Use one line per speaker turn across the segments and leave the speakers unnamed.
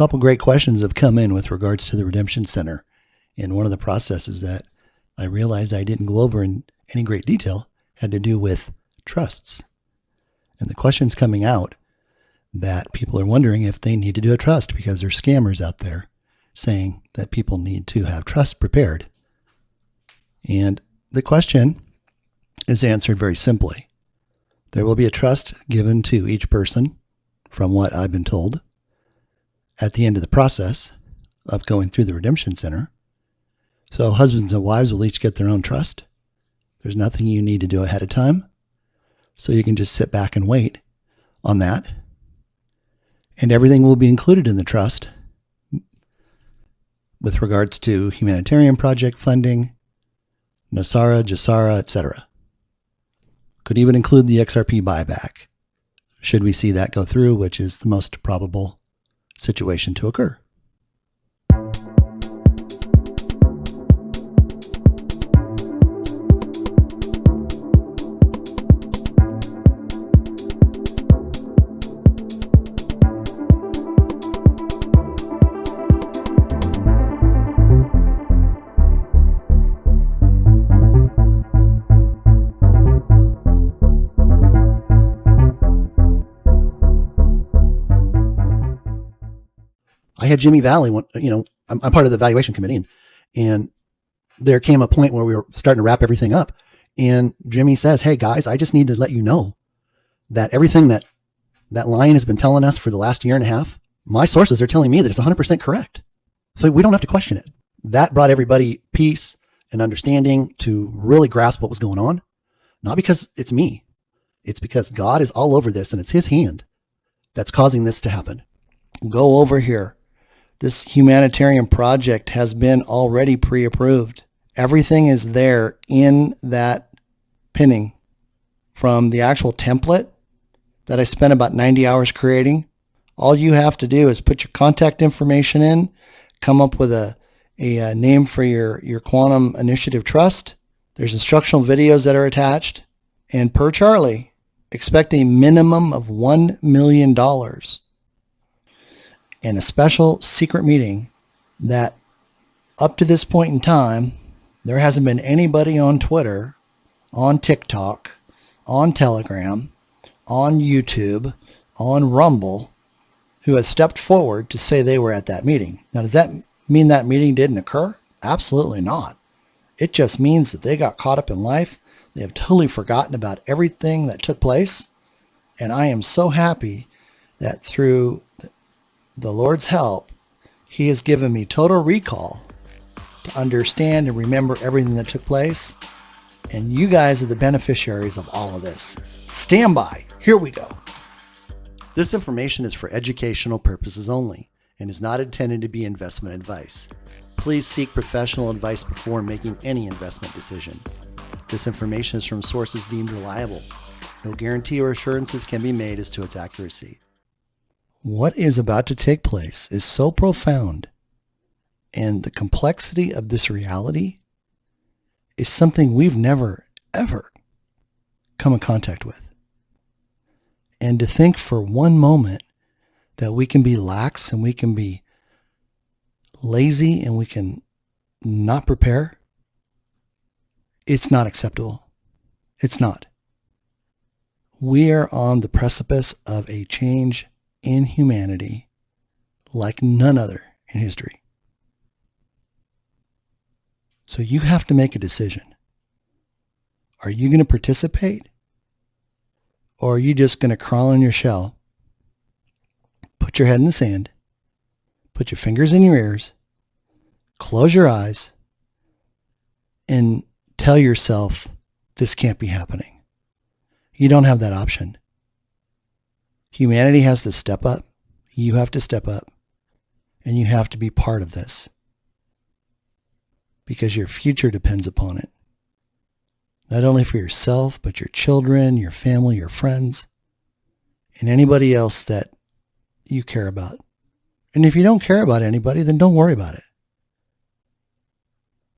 couple great questions have come in with regards to the Redemption Center. And one of the processes that I realized I didn't go over in any great detail had to do with trusts. And the questions coming out that people are wondering if they need to do a trust because there's scammers out there saying that people need to have trust prepared. And the question is answered very simply. There will be a trust given to each person, from what I've been told, at the end of the process of going through the Redemption Center. So husbands and wives will each get their own trust. There's nothing you need to do ahead of time. So you can just sit back and wait on that. And everything will be included in the trust with regards to humanitarian project funding, Nesara, Jasara, etc. Could even include the XRP buyback, should we see that go through, which is the most probable situation to occur. I had Jimmy Valley, I'm part of the evaluation committee, and there came a point where we were starting to wrap everything up. And Jimmy says, hey guys, I just need to let you know that everything that line has been telling us for the last year and a half, my sources are telling me that it's 100% correct. So we don't have to question it. That brought everybody peace and understanding to really grasp what was going on. Not because it's me. It's because God is all over this and it's his hand that's causing this to happen. Go over here. This humanitarian project has been already pre-approved. Everything is there in that pinning, from the actual template that I spent about 90 hours creating. All you have to do is put your contact information in, come up with a name for your Quantum Initiative Trust. There's instructional videos that are attached. And per Charlie, expect a minimum of $1 million. And a special secret meeting that up to this point in time, there hasn't been anybody on Twitter, on TikTok, on Telegram, on YouTube, on Rumble, who has stepped forward to say they were at that meeting. Now, does that mean that meeting didn't occur? Absolutely not. It just means that they got caught up in life. They have totally forgotten about everything that took place. And I am so happy that through the Lord's help, he has given me total recall to understand and remember everything that took place. And you guys are the beneficiaries of all of this. Stand by. Here we go. This information is for educational purposes only and is not intended to be investment advice. Please seek professional advice before making any investment decision. This information is from sources deemed reliable. No guarantee or assurances can be made as to its accuracy. What is about to take place is so profound, and the complexity of this reality is something we've never, ever come in contact with. And to think for one moment that we can be lax and we can be lazy and we can not prepare, it's not acceptable. It's not. We are on the precipice of a change in humanity like none other in history. So you have to make a decision. Are you going to participate? Or are you just going to crawl in your shell, put your head in the sand, put your fingers in your ears, close your eyes, and tell yourself this can't be happening? You don't have that option. Humanity has to step up. You have to step up. And you have to be part of this. Because your future depends upon it. Not only for yourself, but your children, your family, your friends, and anybody else that you care about. And if you don't care about anybody, then don't worry about it.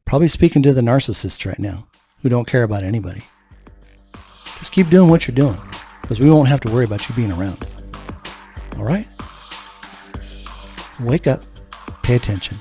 Probably speaking to the narcissists right now who don't care about anybody. Just keep doing what you're doing, because we won't have to worry about you being around. All right? Wake up, pay attention.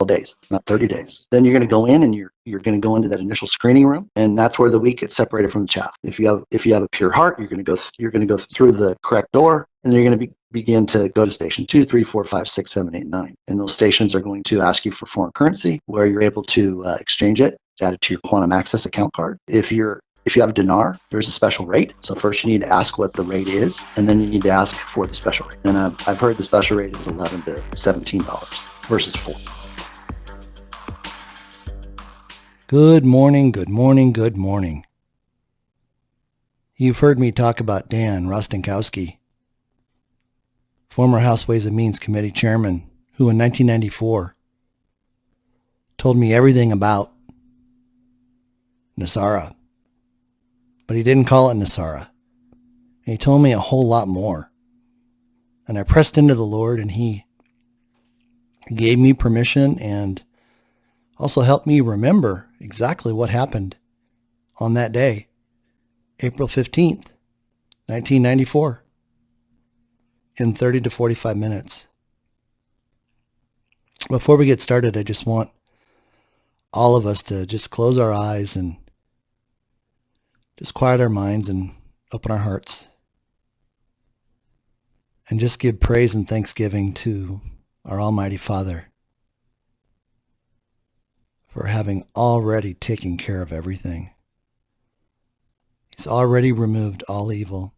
Days, not 30 days. Then you're going to go in and you're going to go into that initial screening room, and that's where the wheat gets separated from the chaff. If you have a pure heart, you're going to go through the correct door, and you're going to begin to go to station 2, 3, 4, 5, 6, 7, 8, 9. And those stations are going to ask you for foreign currency, where you're able to exchange it. It's added to your quantum access account card. If you have a dinar, there's a special rate. So first you need to ask what the rate is, and then you need to ask for the special rate. And I've heard the special rate is $11 to $17 versus $4.
Good morning, good morning, good morning. You've heard me talk about Dan Rostenkowski, former House Ways and Means Committee chairman, who in 1994 told me everything about Nesara. But he didn't call it Nesara. And he told me a whole lot more. And I pressed into the Lord, and he gave me permission and also helped me remember exactly what happened on that day, April 15th, 1994, in 30 to 45 minutes. Before we get started, I just want all of us to just close our eyes and just quiet our minds and open our hearts and just give praise and thanksgiving to our Almighty Father for having already taken care of everything. He's already removed all evil.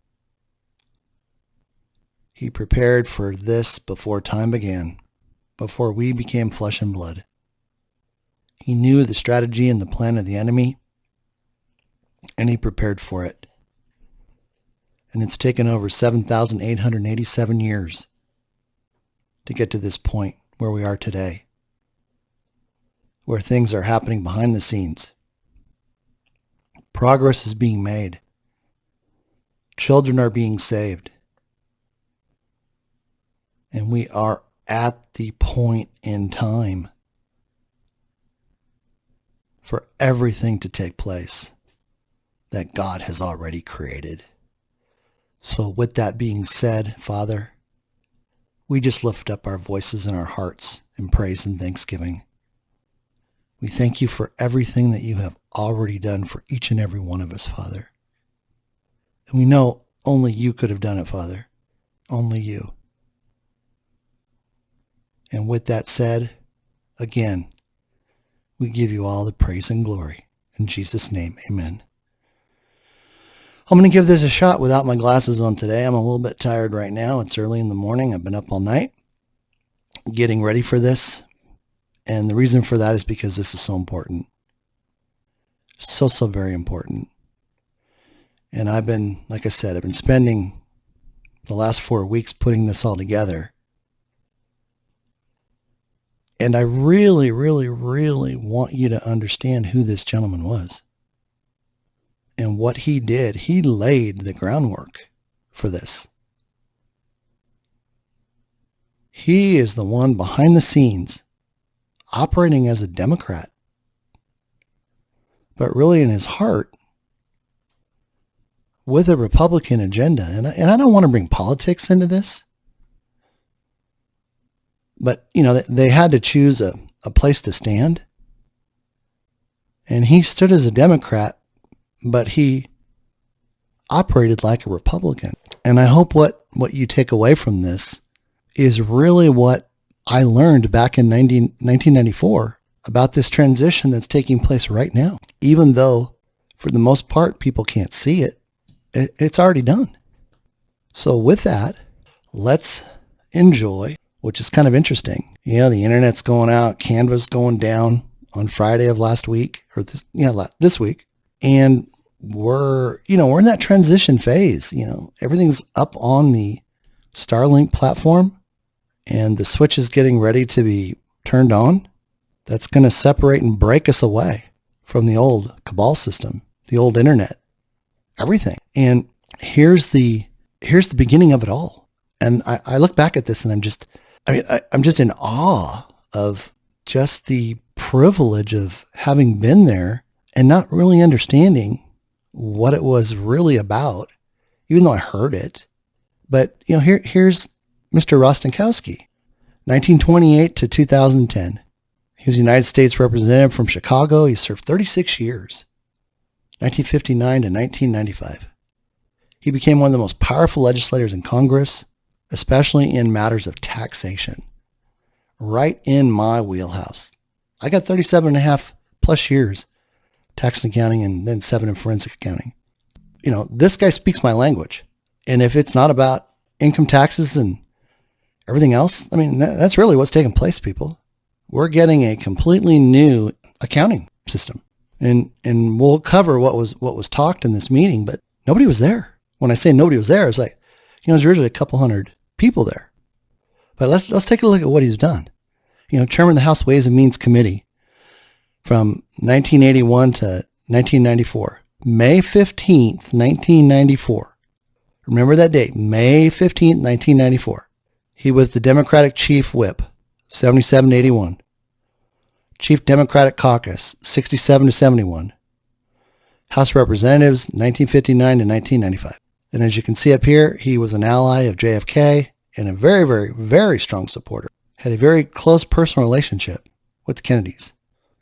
He prepared for this before time began, before we became flesh and blood. He knew the strategy and the plan of the enemy, and he prepared for it. And it's taken over 7,887 years to get to this point where we are today, where things are happening behind the scenes. Progress is being made. Children are being saved. And we are at the point in time for everything to take place that God has already created. So with that being said, Father, we just lift up our voices and our hearts in praise and thanksgiving. We thank you for everything that you have already done for each and every one of us, Father. And we know only you could have done it, Father. Only you. And with that said, again, we give you all the praise and glory. In Jesus' name, amen. I'm going to give this a shot without my glasses on today. I'm a little bit tired right now. It's early in the morning. I've been up all night getting ready for this. And the reason for that is because this is so important. So very important. And I've been, like I said, I've been spending the last 4 weeks putting this all together. And I really, really, really want you to understand who this gentleman was and what he did. He laid the groundwork for this. He is the one behind the scenes operating as a Democrat, but really in his heart with a Republican agenda. And I don't want to bring politics into this, but they had to choose a place to stand. And he stood as a Democrat, but he operated like a Republican. And I hope what you take away from this is really what I learned back in 1994 about this transition that's taking place right now. Even though, for the most part, people can't see it, it's already done. So with that, let's enjoy, which is kind of interesting. The internet's going out, Canva's going down on Friday of last week, or this week. And we're in that transition phase. Everything's up on the Starlink platform, and the switch is getting ready to be turned on. That's going to separate and break us away from the old cabal system, the old internet, everything. And here's the beginning of it all. And I look back at this and I'm just in awe of just the privilege of having been there and not really understanding what it was really about, even though I heard it. But here's Mr. Rostenkowski, 1928 to 2010. He was a United States representative from Chicago. He served 36 years, 1959 to 1995. He became one of the most powerful legislators in Congress, especially in matters of taxation. Right in my wheelhouse. I got 37 and a half plus years tax and accounting, and then 7 in forensic accounting. You know, this guy speaks my language. And if it's not about income taxes and everything else, I mean, that's really what's taking place, people. We're getting a completely new accounting system. And we'll cover what was talked in this meeting, but nobody was there. When I say nobody was there, it's like, you know, there's usually a couple hundred people there. But let's take a look at what he's done. You know, chairman of the House Ways and Means Committee from 1981 to 1994. May 15th, 1994. Remember that date, May 15th, 1994. He was the Democratic Chief Whip, 77 to 81. Chief Democratic Caucus, 67 to 71. House of Representatives, 1959 to 1995. And as you can see up here, he was an ally of JFK and a very, very, very strong supporter. Had a very close personal relationship with the Kennedys.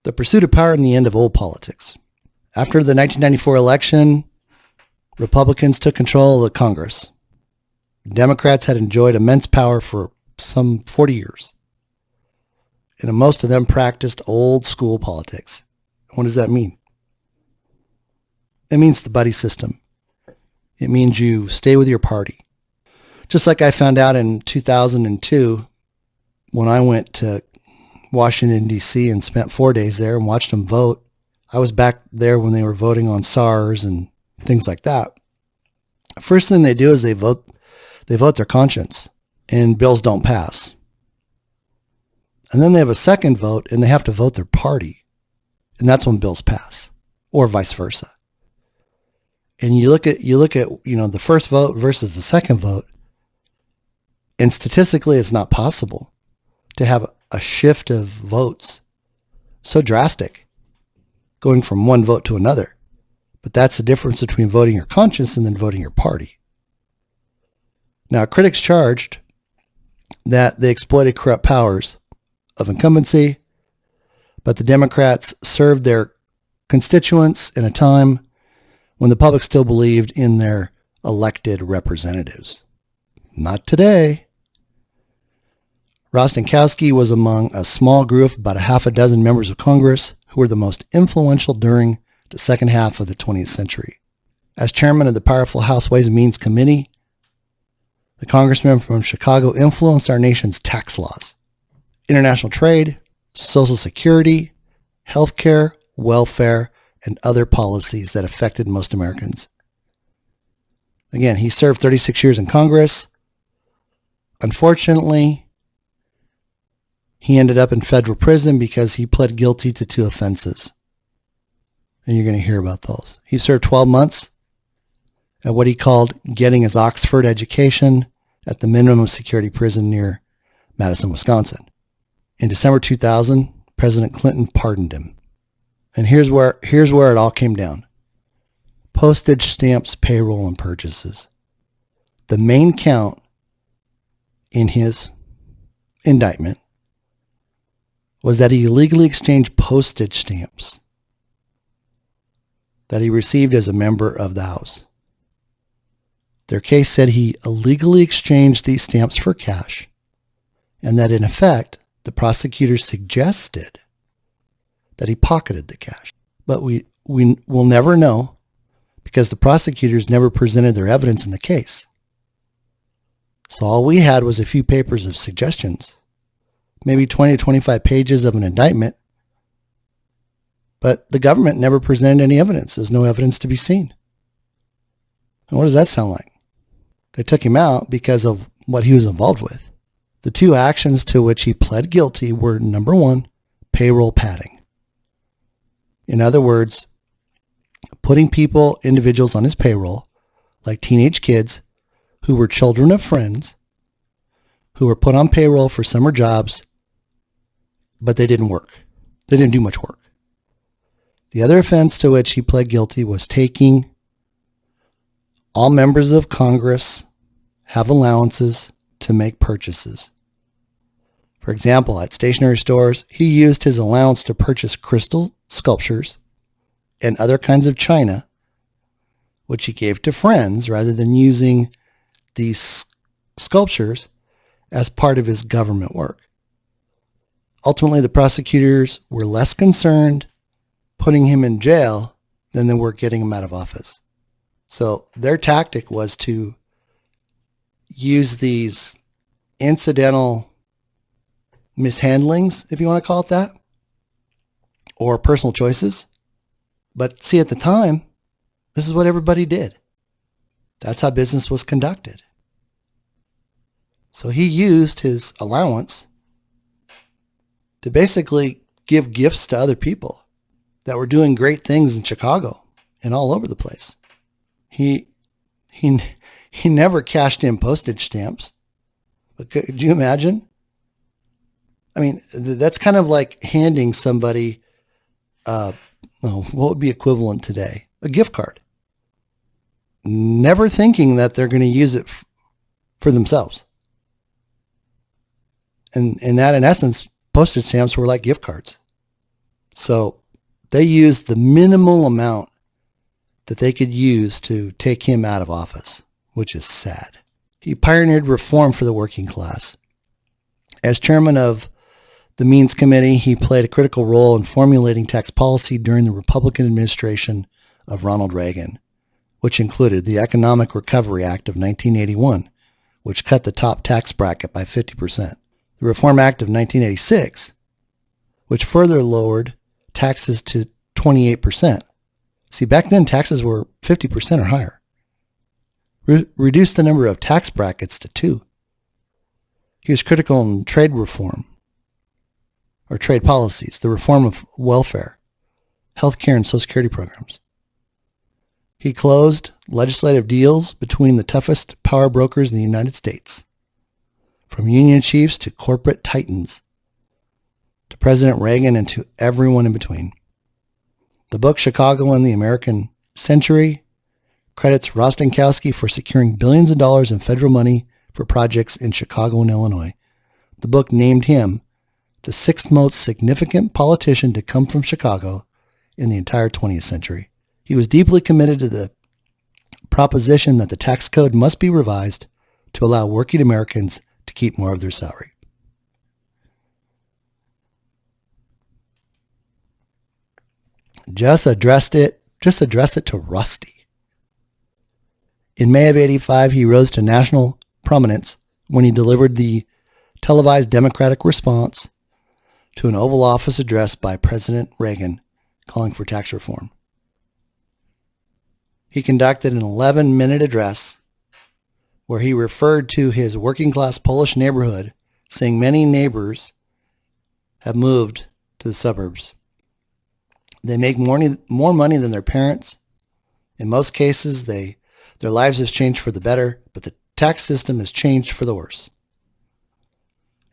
The pursuit of power and the end of old politics. After the 1994 election, Republicans took control of the Congress. Democrats had enjoyed immense power for some 40 years. And most of them practiced old school politics. What does that mean? It means the buddy system. It means you stay with your party. Just like I found out in 2002 when I went to Washington, D.C. and spent 4 days there and watched them vote. I was back there when they were voting on SARS and things like that. First thing they do is they vote their conscience, and bills don't pass. And then they have a second vote, and they have to vote their party, and that's when bills pass, or vice versa. And you look at the first vote versus the second vote, and statistically, it's not possible to have a shift of votes so drastic, going from one vote to another. But that's the difference between voting your conscience and then voting your party. Now, critics charged that they exploited corrupt powers of incumbency, but the Democrats served their constituents in a time when the public still believed in their elected representatives. Not today. Rostenkowski was among a small group of about a half a dozen members of Congress who were the most influential during the second half of the 20th century. As chairman of the powerful House Ways and Means Committee, the congressman from Chicago influenced our nation's tax laws, international trade, Social Security, healthcare, welfare, and other policies that affected most Americans. Again, he served 36 years in Congress. Unfortunately, he ended up in federal prison because he pled guilty to 2 offenses. And you're going to hear about those. He served 12 months at what he called getting his Oxford education at the minimum security prison near Madison, Wisconsin. In December 2000, President Clinton pardoned him. And here's where it all came down. Postage stamps, payroll, and purchases. The main count in his indictment was that he illegally exchanged postage stamps that he received as a member of the House. Their case said he illegally exchanged these stamps for cash, and that in effect, the prosecutors suggested that he pocketed the cash. But we will never know because the prosecutors never presented their evidence in the case. So all we had was a few papers of suggestions, maybe 20 to 25 pages of an indictment, but the government never presented any evidence. There's no evidence to be seen. And what does that sound like? They took him out because of what he was involved with. The 2 actions to which he pled guilty were, number 1, payroll padding. In other words, putting individuals on his payroll, like teenage kids who were children of friends, who were put on payroll for summer jobs, but they didn't work. They didn't do much work. The other offense to which he pled guilty was taking all members of Congress have allowances to make purchases. For example, at stationery stores, he used his allowance to purchase crystal sculptures and other kinds of china, which he gave to friends rather than using these sculptures as part of his government work. Ultimately, the prosecutors were less concerned putting him in jail than they were getting him out of office. So their tactic was to use these incidental mishandlings, if you want to call it that, or personal choices. But see, at the time, this is what everybody did. That's how business was conducted. So he used his allowance to basically give gifts to other people that were doing great things in Chicago and all over the place. He never cashed in postage stamps. But could you imagine? I mean, that's kind of like handing somebody, what would be equivalent today? A gift card. Never thinking that they're going to use it for themselves. And that, in essence, postage stamps were like gift cards. So they used the minimal amount that they could use to take him out of office, which is sad. He pioneered reform for the working class. As chairman of the Means Committee, he played a critical role in formulating tax policy during the Republican administration of Ronald Reagan, which included the Economic Recovery Act of 1981, which cut the top tax bracket by 50%. The Reform Act of 1986, which further lowered taxes to 28%. See, back then taxes were 50% or higher. Reduced the number of tax brackets to 2. He was critical in trade reform, or trade policies, the reform of welfare, healthcare, and Social Security programs. He closed legislative deals between the toughest power brokers in the United States, from union chiefs to corporate titans, to President Reagan and to everyone in between. The book Chicago and the American Century credits Rostenkowski for securing billions of dollars in federal money for projects in Chicago and Illinois. The book named him the 6th most significant politician to come from Chicago in the entire 20th century. He was deeply committed to the proposition that the tax code must be revised to allow working Americans to keep more of their salary. Just address it to Rusty. In May of '85, he rose to national prominence when he delivered the televised Democratic response to an Oval Office address by President Reagan calling for tax reform. He conducted an 11-minute address where he referred to his working-class Polish neighborhood, saying many neighbors have moved to the suburbs. They make more money than their parents. In most cases, their lives have changed for the better, but the tax system has changed for the worse.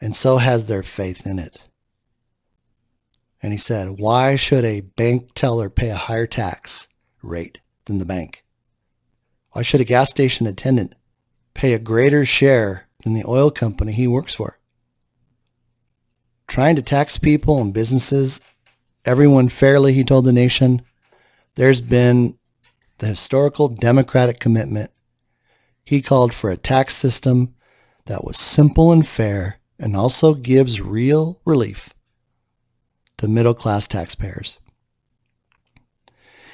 And so has their faith in it. And he said, why should a bank teller pay a higher tax rate than the bank? Why should a gas station attendant pay a greater share than the oil company he works for? Trying to tax people and businesses, everyone fairly, he told the nation, there's been the historical Democratic commitment. He called for a tax system that was simple and fair and also gives real relief to middle-class taxpayers.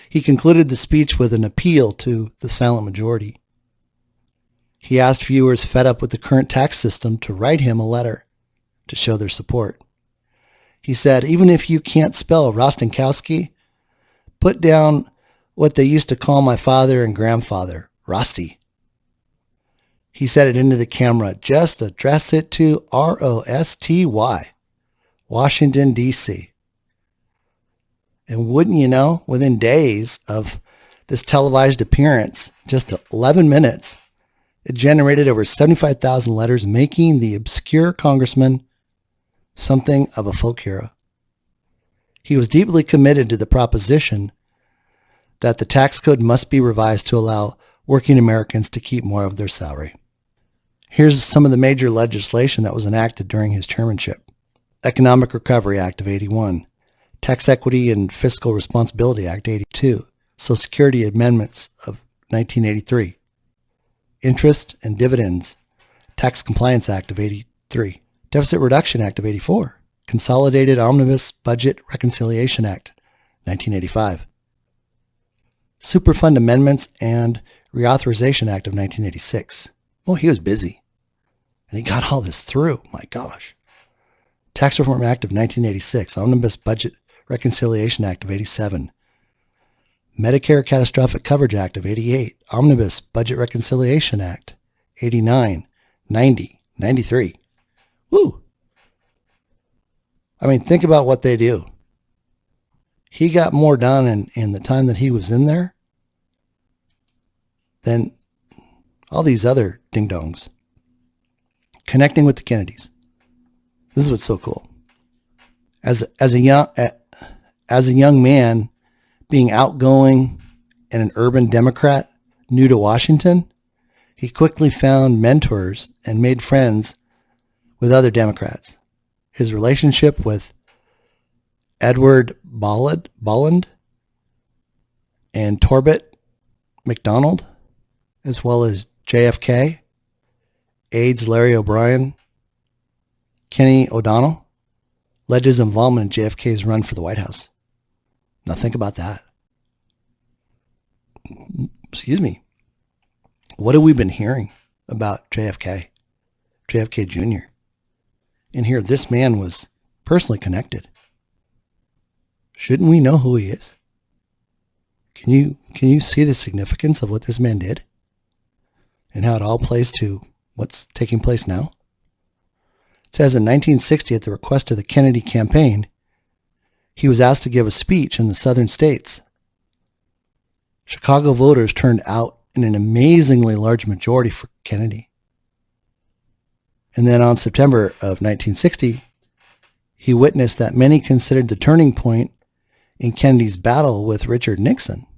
He concluded the speech with an appeal to the silent majority. He asked viewers fed up with the current tax system to write him a letter to show their support. He said, even if you can't spell Rostenkowski, put down what they used to call my father and grandfather, Rusty. He said it into the camera, just address it to R-O-S-T-Y, Washington, D.C. And wouldn't you know, within days of this televised appearance, just 11 minutes, it generated over 75,000 letters, making the obscure congressman something of a folk hero. He was deeply committed to the proposition that the tax code must be revised to allow working Americans to keep more of their salary. Here's some of the major legislation that was enacted during his chairmanship. Economic Recovery Act of 81, Tax Equity and Fiscal Responsibility Act 82, Social Security Amendments of 1983, Interest and Dividends Tax Compliance Act of 83, Deficit Reduction Act of 84, Consolidated Omnibus Budget Reconciliation Act 1985, Superfund Amendments and Reauthorization Act of 1986. Well, he was busy. And he got all this through. My gosh. Tax Reform Act of 1986, Omnibus Budget Reconciliation Act of 87, Medicare Catastrophic Coverage Act of 88, Omnibus Budget Reconciliation Act 89, 90, 93. Woo! I mean, think about what they do. He got more done in the time that he was in there than all these other ding-dongs. Connecting with the Kennedys. This is what's so cool. As a young man, being outgoing and an urban Democrat new to Washington, he quickly found mentors and made friends with other Democrats. His relationship with Edward Bolland and Torbett McDonald, as well as JFK, aides Larry O'Brien, Kenny O'Donnell, led to his involvement in JFK's run for the White House. Now think about that. Excuse me. What have we been hearing about JFK Jr.? And here, this man was personally connected. Shouldn't we know who he is? Can you see the significance of what this man did? And how it all plays to what's taking place now? It says in 1960, at the request of the Kennedy campaign, he was asked to give a speech in the southern states. Chicago voters turned out in an amazingly large majority for Kennedy. And then on September of 1960, he witnessed that many considered the turning point in Kennedy's battle with Richard Nixon.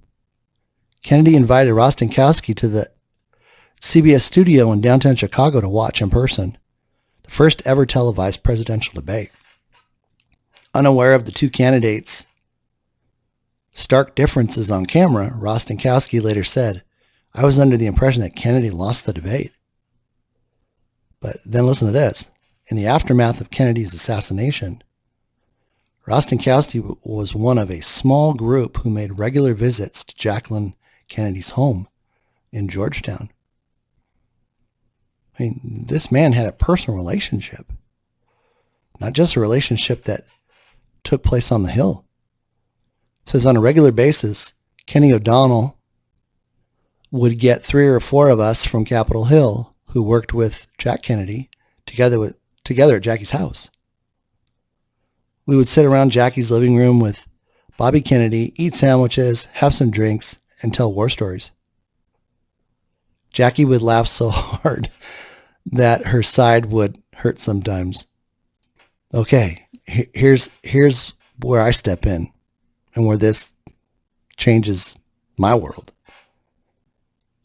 Kennedy invited Rostenkowski to the CBS studio in downtown Chicago to watch in person the first ever televised presidential debate. Unaware of the two candidates' stark differences on camera, Rostenkowski later said, "I was under the impression that Kennedy lost the debate." But then listen to this. In the aftermath of Kennedy's assassination, Rostenkowski was one of a small group who made regular visits to Jacqueline Kennedy's home in Georgetown. I mean, this man had a personal relationship, not just a relationship that took place on the Hill. It says on a regular basis, Kenny O'Donnell would get 3 or 4 of us from Capitol Hill who worked with Jack Kennedy together at Jackie's house. We would sit around Jackie's living room with Bobby Kennedy, eat sandwiches, have some drinks, and tell war stories. Jackie would laugh so hard that her side would hurt sometimes. Okay, here's where I step in and where this changes my world.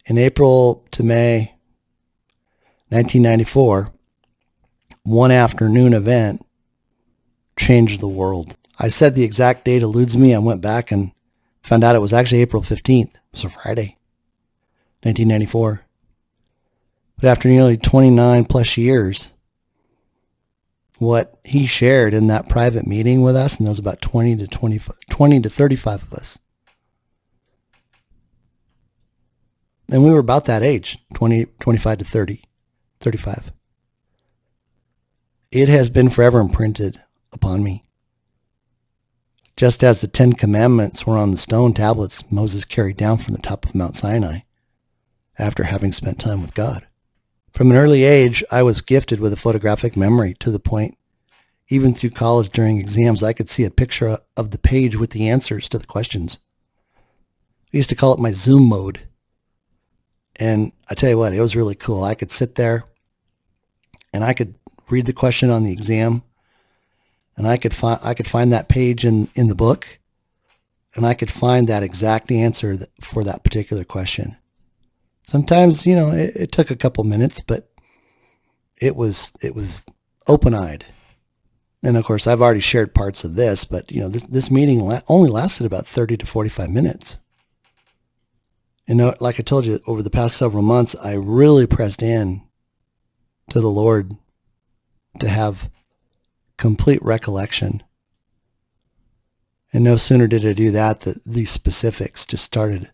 In April to May 1994, one afternoon event changed the world. I said the exact date eludes me. I went back and found out it was actually April 15th. It was a Friday, 1994. But after nearly 29 plus years, what he shared in that private meeting with us, and there was about 20 to 35 of us. And we were about that age, 25 to 30, 35. It has been forever imprinted upon me. Just as the 10 Commandments were on the stone tablets Moses carried down from the top of Mount Sinai after having spent time with God. From an early age, I was gifted with a photographic memory to the point, even through college during exams, I could see a picture of the page with the answers to the questions. I used to call it my Zoom mode. And I tell you what, it was really cool. I could sit there and I could read the question on the exam, and I could find that page in the book, and I could find that exact answer for that particular question. Sometimes, it took a couple minutes, but it was open-eyed. And of course, I've already shared parts of this, but this meeting only lasted about 30 to 45 minutes. And like I told you, over the past several months, I really pressed in to the Lord to have complete recollection. And no sooner did I do that, these specifics just started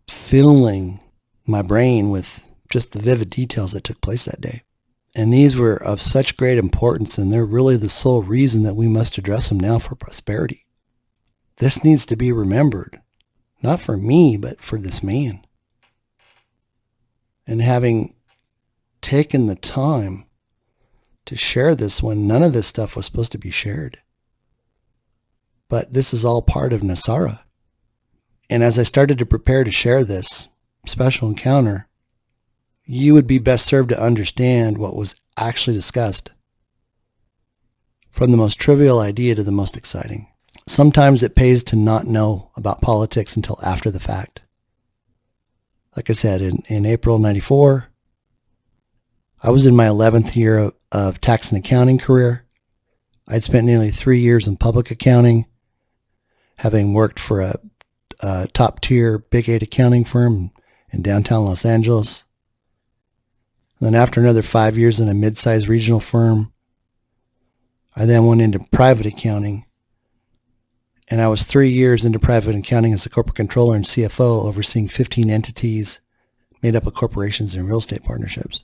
filling my brain with just the vivid details that took place that day. And these were of such great importance, and they're really the sole reason that we must address them now for prosperity. This needs to be remembered, not for me, but for this man. And having taken the time to share this when none of this stuff was supposed to be shared. But this is all part of Nesara. And as I started to prepare to share this special encounter, you would be best served to understand what was actually discussed, from the most trivial idea to the most exciting. Sometimes it pays to not know about politics until after the fact. Like I said, in April 94, I was in my 11th year of tax and accounting career. I'd spent nearly 3 years in public accounting, having worked for a top-tier Big 8 accounting firm in downtown Los Angeles. Then after another 5 years in a mid-sized regional firm, I then went into private accounting. And I was 3 years into private accounting as a corporate controller and CFO, overseeing 15 entities made up of corporations and real estate partnerships.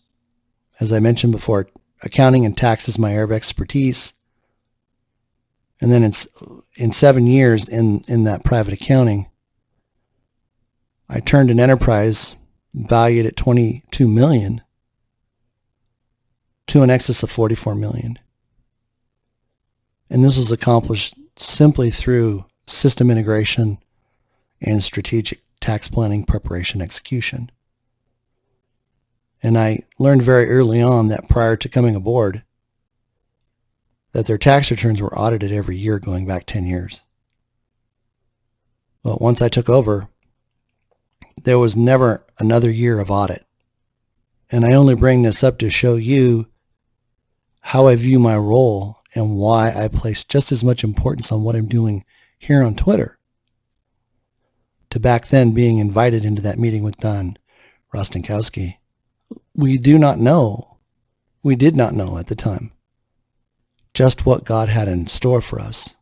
As I mentioned before, accounting and tax is my area of expertise. And then in 7 years in that private accounting, I turned an enterprise valued at $22 million to an excess of $44 million. And this was accomplished simply through system integration and strategic tax planning, preparation, execution. And I learned very early on that prior to coming aboard, that their tax returns were audited every year going back 10 years. But once I took over, there was never another year of audit. And I only bring this up to show you how I view my role and why I place just as much importance on what I'm doing here on Twitter, to back then being invited into that meeting with Don Rostenkowski. We did not know at the time, just what God had in store for us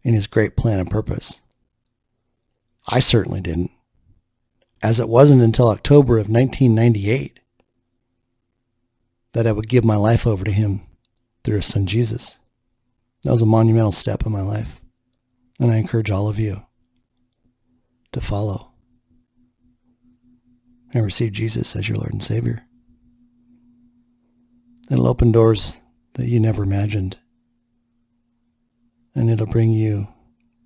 in his great plan and purpose. I certainly didn't, as it wasn't until October of 1998 that I would give my life over to him through his son Jesus. That was a monumental step in my life, and I encourage all of you to follow and receive Jesus as your Lord and Savior. It'll open doors that you never imagined, and it'll bring you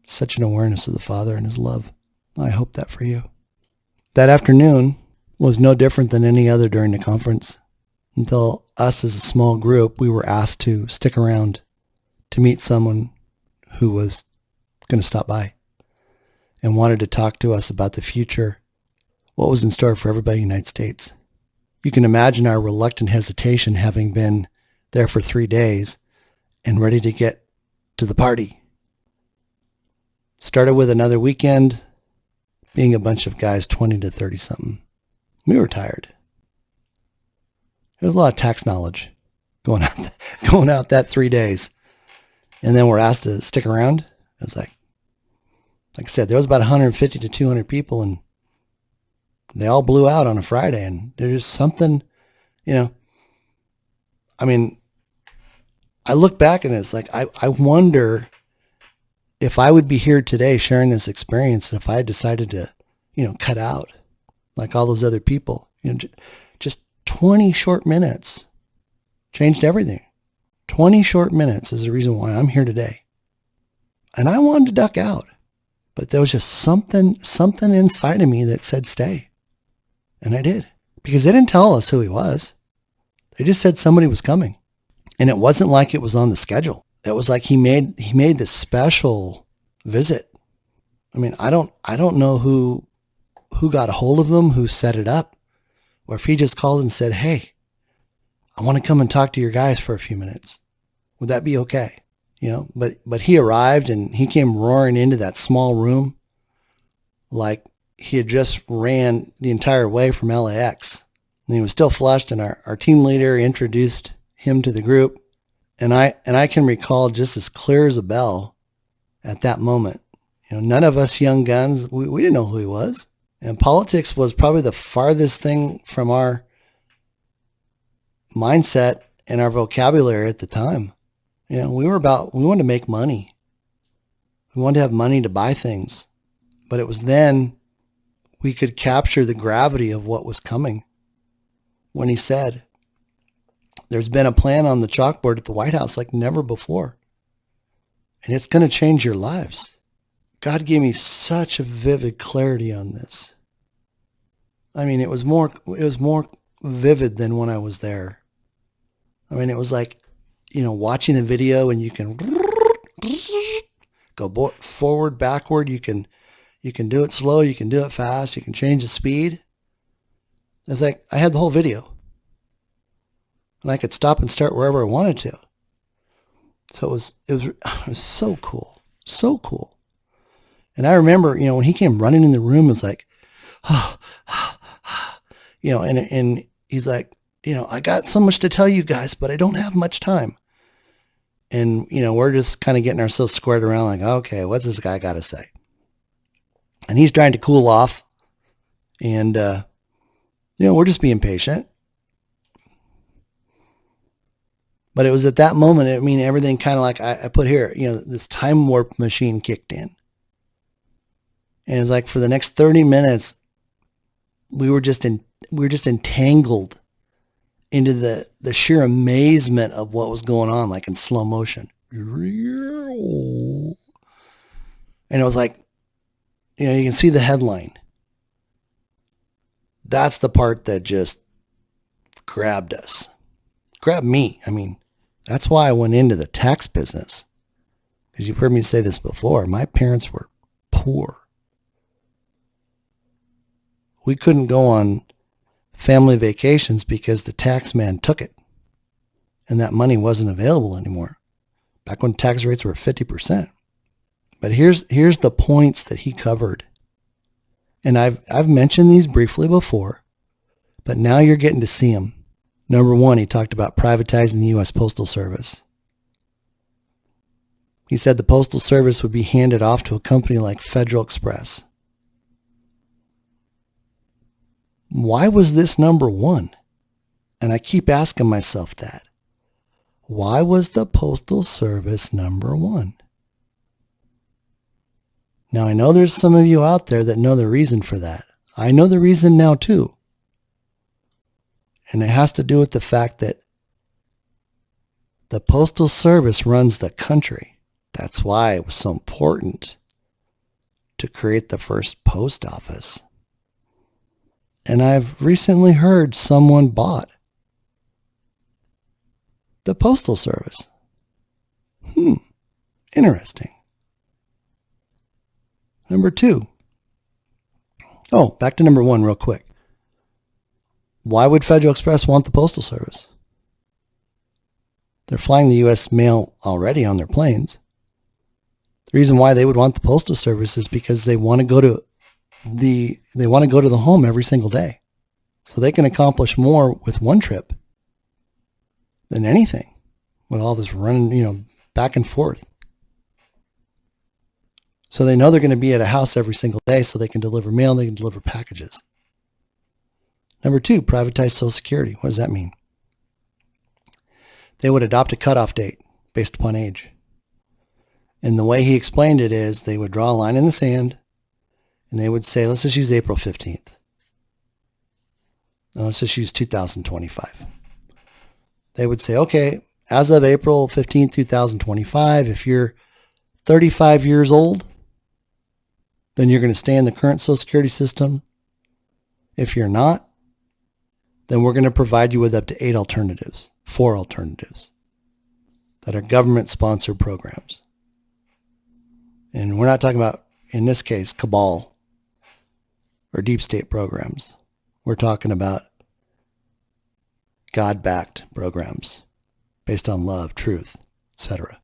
such an awareness of the Father and his love. I hope that for you. That afternoon was no different than any other during the conference, until us as a small group, we were asked to stick around to meet someone who was going to stop by and wanted to talk to us about the future, what was in store for everybody in the United States. You can imagine our reluctant hesitation, having been there for 3 days and ready to get to the party. Started with another weekend, being a bunch of guys 20 to 30 something. We were tired. There was a lot of tax knowledge going out that 3 days. And then we're asked to stick around. It was like I said, there was about 150 to 200 people, and they all blew out on a Friday. And there's something, I look back and it's like, I wonder if I would be here today sharing this experience if I had decided to, cut out like all those other people. Just 20 short minutes changed everything. 20 short minutes is the reason why I'm here today. And I wanted to duck out, but there was just something inside of me that said stay. And I did, because they didn't tell us who he was. They just said somebody was coming. And it wasn't like it was on the schedule. It was like he made this special visit. I don't know who got a hold of him, who set it up, or if he just called and said, hey, I want to come and talk to your guys for a few minutes. Would that be okay? You know, but he arrived and he came roaring into that small room like he had just ran the entire way from LAX. And he was still flushed, and our team leader introduced him to the group. And I can recall just as clear as a bell at that moment. You know, none of us young guns, we didn't know who he was. And politics was probably the farthest thing from our mindset and our vocabulary at the time. You know, we wanted to make money. We wanted to have money to buy things. But it was then we could capture the gravity of what was coming when he said, there's been a plan on the chalkboard at the White House like never before. And it's going to change your lives. God gave me such a vivid clarity on this. I mean, it was more vivid than when I was there. I mean, it was like, you know, watching a video and you can go forward, backward. You can do it slow. You can do it fast. You can change the speed. It's like I had the whole video. And I could stop and start wherever I wanted to. So it was so cool. So cool. And I remember, you know, when he came running in the room, it was like, you know, and he's like, you know, I got so much to tell you guys, but I don't have much time. And, you know, we're just kind of getting ourselves squared around like, okay, what's this guy got to say? And he's trying to cool off. And, you know, we're just being patient. But it was at that moment, I mean, everything kind of like I put here, you know, this time warp machine kicked in. And it was like for the next 30 minutes, we were just entangled into the sheer amazement of what was going on, like in slow motion. And it was like, you know, you can see the headline. That's the part that just grabbed us. Grabbed me. I mean, that's why I went into the tax business. Because you've heard me say this before. My parents were poor. We couldn't go on family vacations because the tax man took it. And that money wasn't available anymore. Back when tax rates were 50%. But here's the points that he covered. And I've mentioned these briefly before, but now you're getting to see them. Number one, he talked about privatizing the U.S. Postal Service. He said the Postal Service would be handed off to a company like Federal Express. Why was this number one? And I keep asking myself that. Why was the Postal Service number one? Now, I know there's some of you out there that know the reason for that. I know the reason now too. And it has to do with the fact that the Postal Service runs the country. That's why it was so important to create the first post office. And I've recently heard someone bought the Postal Service. Interesting. Number two. Oh, back to number one real quick. Why would Federal Express want the Postal Service? They're flying the U.S. mail already on their planes. The reason why they would want the Postal Service is because they want to go to the home every single day. So they can accomplish more with one trip than anything with all this running, you know, back and forth. So they know they're going to be at a house every single day so they can deliver mail, they can deliver packages. Number two, privatize Social Security. What does that mean? They would adopt a cutoff date based upon age. And the way he explained it is they would draw a line in the sand and they would say, let's just use April 15th. Now, let's just use 2025. They would say, okay, as of April 15th, 2025, if you're 35 years old, then you're going to stay in the current Social Security system. If you're not, then we're going to provide you with up to 4 alternatives that are government-sponsored programs. And we're not talking about, in this case, cabal or deep state programs. We're talking about God-backed programs based on love, truth, etc.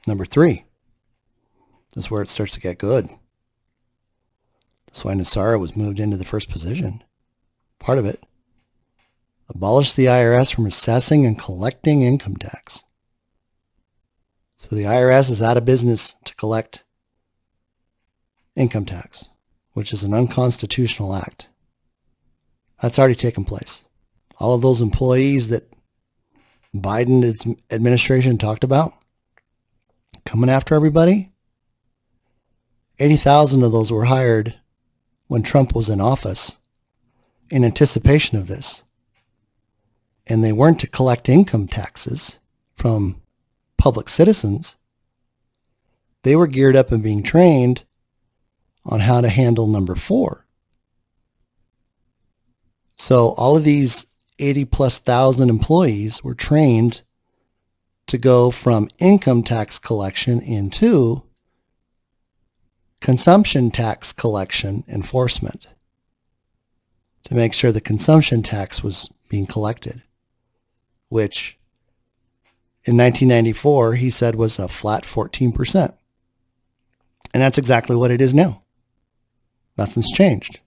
Number 3, this is where it starts to get good. That's why Nesara was moved into the first position. Part of it. Abolish the IRS from assessing and collecting income tax. So the IRS is out of business to collect income tax, which is an unconstitutional act. That's already taken place. All of those employees that Biden's administration talked about coming after everybody, 80,000 of those were hired when Trump was in office in anticipation of this. And they weren't to collect income taxes from public citizens. They were geared up and being trained on how to handle number 4. So all of these 80+ thousand employees were trained to go from income tax collection into consumption tax collection enforcement to make sure the consumption tax was being collected, which in 1994 he said was a flat 14%. And that's exactly what it is now. Nothing's changed.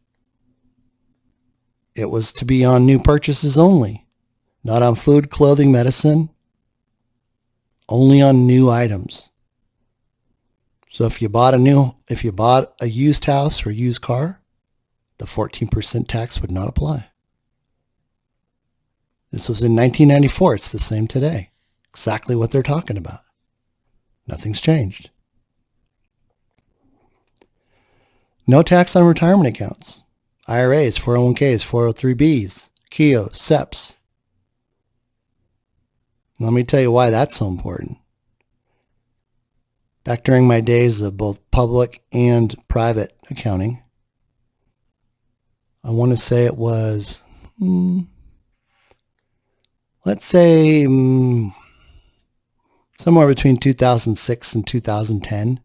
It was to be on new purchases only, not on food, clothing, medicine, only on new items. So if you bought a used house or used car, the 14% tax would not apply. This was in 1994. It's the same today. Exactly what they're talking about. Nothing's changed. No tax on retirement accounts. IRAs, 401ks, 403bs, KIOs, SEPs. Let me tell you why that's so important. Back during my days of both public and private accounting, I want to say it was, let's say somewhere between 2006 and 2010.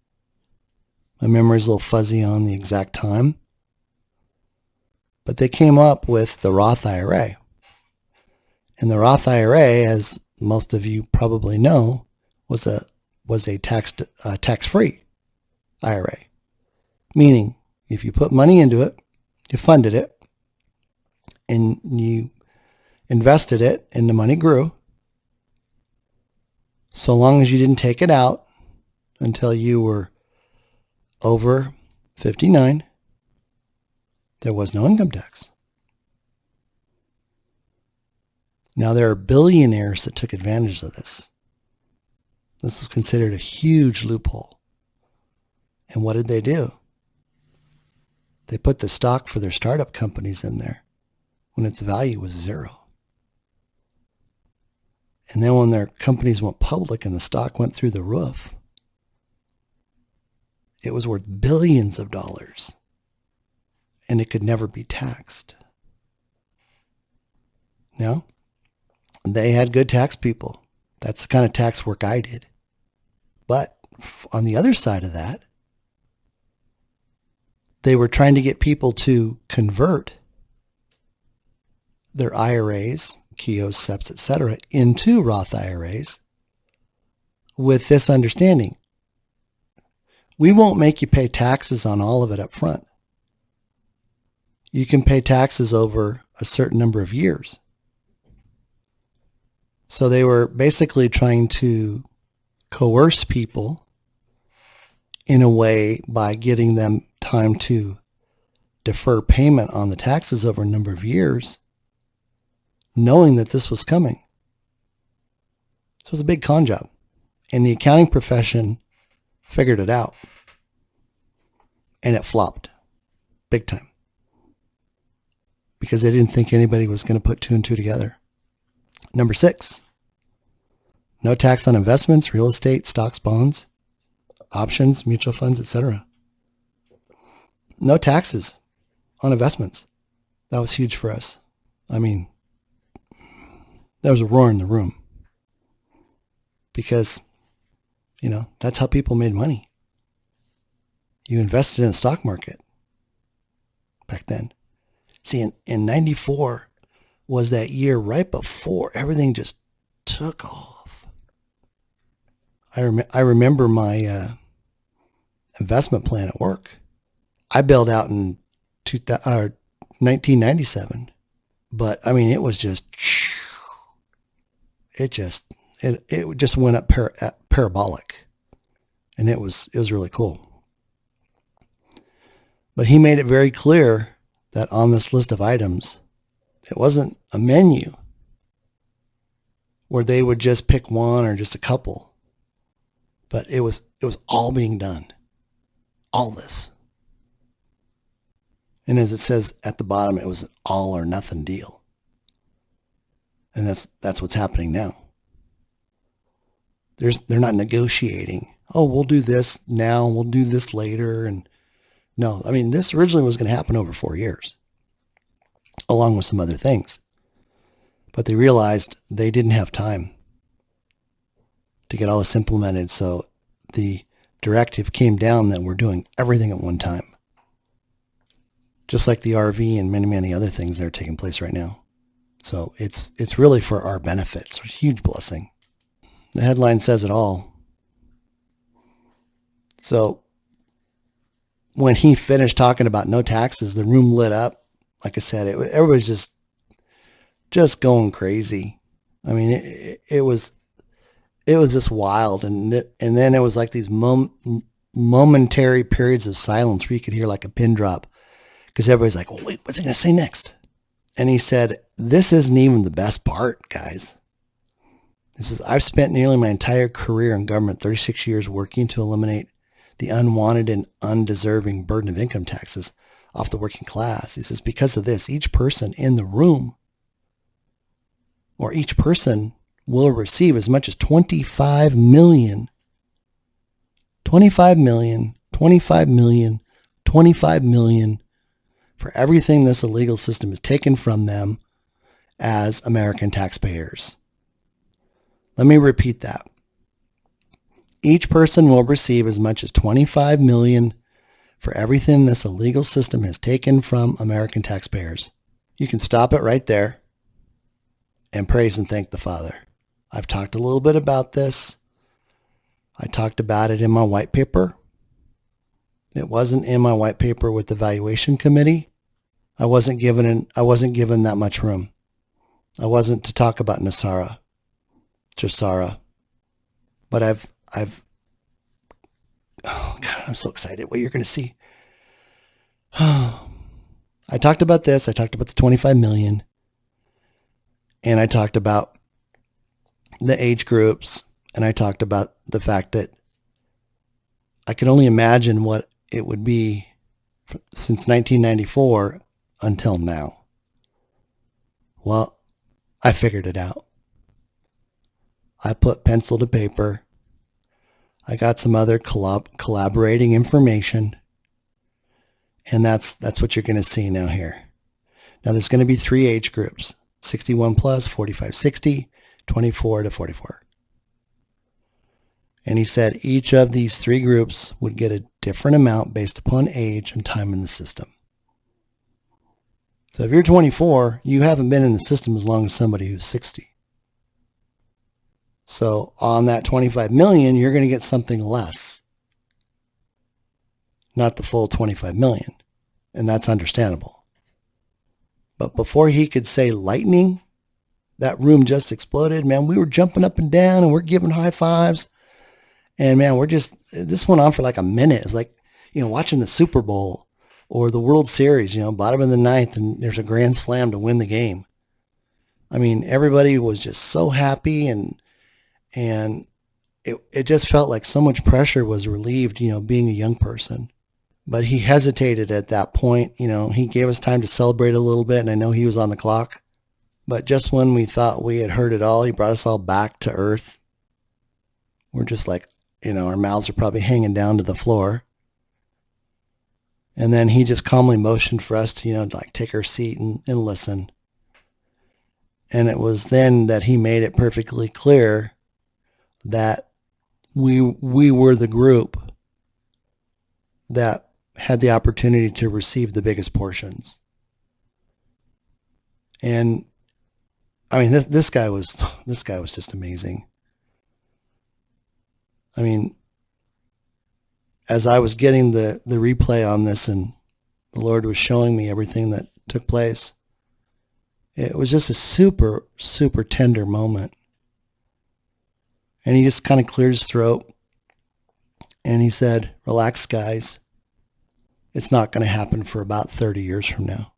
My memory's a little fuzzy on the exact time. But they came up with the Roth IRA. And the Roth IRA, as most of you probably know, was a tax-free IRA. Meaning, if you put money into it, you funded it, and you invested it, and the money grew, so long as you didn't take it out until you were over 59, there was no income tax. Now, there are billionaires that took advantage of this. This was considered a huge loophole. And what did they do? They put the stock for their startup companies in there when its value was 0. And then when their companies went public and the stock went through the roof, it was worth billions of dollars. And it could never be taxed. No? They had good tax people. That's the kind of tax work I did. But on the other side of that, they were trying to get people to convert their IRAs, KIOs, SEPs, etc., into Roth IRAs with this understanding. We won't make you pay taxes on all of it up front. You can pay taxes over a certain number of years. So they were basically trying to coerce people in a way by getting them time to defer payment on the taxes over a number of years, knowing that this was coming. So it was a big con job. And the accounting profession figured it out. And it flopped big time. Because they didn't think anybody was going to put 2 and 2 together. Number 6, no tax on investments, real estate, stocks, bonds, options, mutual funds, etc. No taxes on investments. That was huge for us. I mean, there was a roar in the room. Because, that's how people made money. You invested in the stock market back then. See, in 94, was that year right before everything just took off. I remember my investment plan at work. I bailed out in 1997, but I mean, it was just, it just went up parabolic, and it was really cool. But he made it very clear that on this list of items, it wasn't a menu where they would just pick one or just a couple, but it was all being done, all this. And as it says at the bottom, it was an all or nothing deal. And that's what's happening now. They're not negotiating. Oh, we'll do this now, we'll do this later. And no, I mean, this originally was going to happen over 4 years, along with some other things. But they realized they didn't have time to get all this implemented. So the directive came down that we're doing everything at one time. Just like the RV and many, many other things that are taking place right now. So it's really for our benefit. It's a huge blessing. The headline says it all. So when he finished talking about no taxes, the room lit up. Like I said, everybody's just going crazy. I mean, it was just wild. And then it was like these momentary periods of silence where you could hear like a pin drop. Because everybody's like, well, wait, what's he going to say next? And he said, this isn't even the best part, guys. This is, I've spent nearly my entire career in government, 36 years, working to eliminate the unwanted and undeserving burden of income taxes off the working class. He says, because of this, each person in the room or each person will receive as much as 25 million, 25 million, 25 million, 25 million for everything this illegal system has taken from them as American taxpayers. Let me repeat that. Each person will receive as much as 25 million for everything this illegal system has taken from American taxpayers. You can stop it right there and praise and thank the Father. I've talked a little bit about this. I talked about it in my white paper. It wasn't in my white paper with the valuation committee. I wasn't given that much room. I wasn't to talk about Nesara, Josara. But oh God, I'm so excited what you're going to see. I talked about this. I talked about the 25 million. And I talked about the age groups. And I talked about the fact that I could only imagine what it would be since 1994 until now. Well, I figured it out. I put pencil to paper. I got some other collaborating information. And that's what you're going to see now here. Now there's going to be 3 age groups, 61 plus, 45, 60, 24 to 44. And he said each of these 3 groups would get a different amount based upon age and time in the system. So if you're 24, you haven't been in the system as long as somebody who's 60. So on that 25 million, you're going to get something less. Not the full 25 million. And that's understandable. But before he could say lightning, that room just exploded. Man, we were jumping up and down and we're giving high fives. And man, this went on for like a minute. It's like, watching the Super Bowl or the World Series, bottom of the ninth, and there's a grand slam to win the game. I mean, everybody was just so happy, and it just felt like so much pressure was relieved, being a young person. But he hesitated at that point. He gave us time to celebrate a little bit, and I know he was on the clock. But just when we thought we had heard it all, he brought us all back to earth. We're just like, our mouths are probably hanging down to the floor. And then he just calmly motioned for us to, like take our seat and listen. And it was then that he made it perfectly clear that we were the group that had the opportunity to receive the biggest portions. And I mean, this guy was just amazing. I mean, as I was getting the replay on this and the Lord was showing me everything that took place, it was just a super, super tender moment. And he just kind of cleared his throat and he said, "Relax, guys. It's not going to happen for about 30 years from now."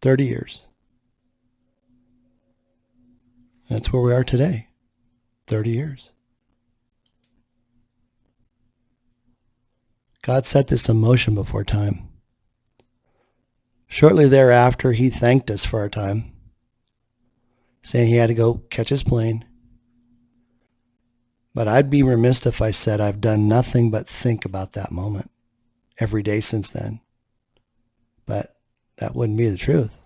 30 years. That's where we are today. 30 years. God set this in motion before time. Shortly thereafter, he thanked us for our time, saying he had to go catch his plane. But I'd be remiss if I said I've done nothing but think about that moment every day since then. But that wouldn't be the truth.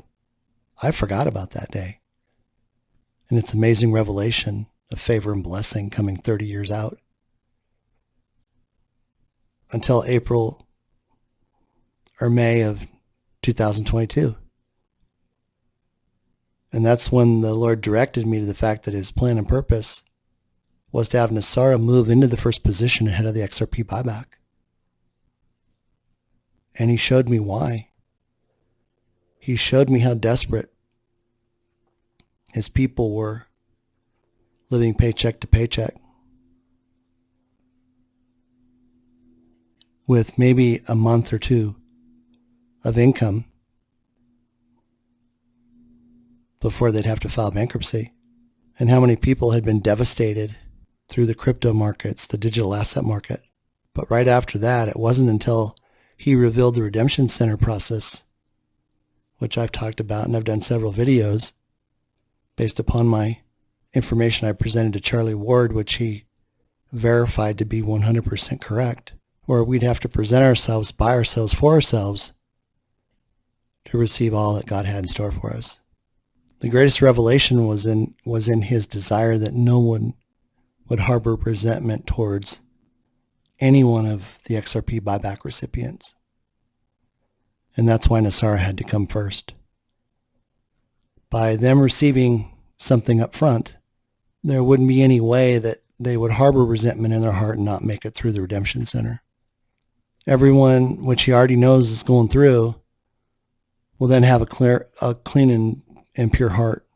I forgot about that day. And its amazing revelation of favor and blessing coming 30 years out. Until April or May of 2022. And that's when the Lord directed me to the fact that his plan and purpose was to have Nesara move into the first position ahead of the XRP buyback. And he showed me why. He showed me how desperate his people were living paycheck to paycheck with maybe a month or two of income before they'd have to file bankruptcy, and how many people had been devastated through the crypto markets, the digital asset market. But right after that, it wasn't until he revealed the redemption center process, which I've talked about and I've done several videos based upon my information I presented to Charlie Ward, which he verified to be 100% correct, where we'd have to present ourselves, buy ourselves for ourselves to receive all that God had in store for us. The greatest revelation was in his desire that no one would harbor resentment towards any one of the XRP buyback recipients. And that's why Nesara had to come first. By them receiving something up front, there wouldn't be any way that they would harbor resentment in their heart and not make it through the redemption center. Everyone, which he already knows is going through, will then have a clean and pure heart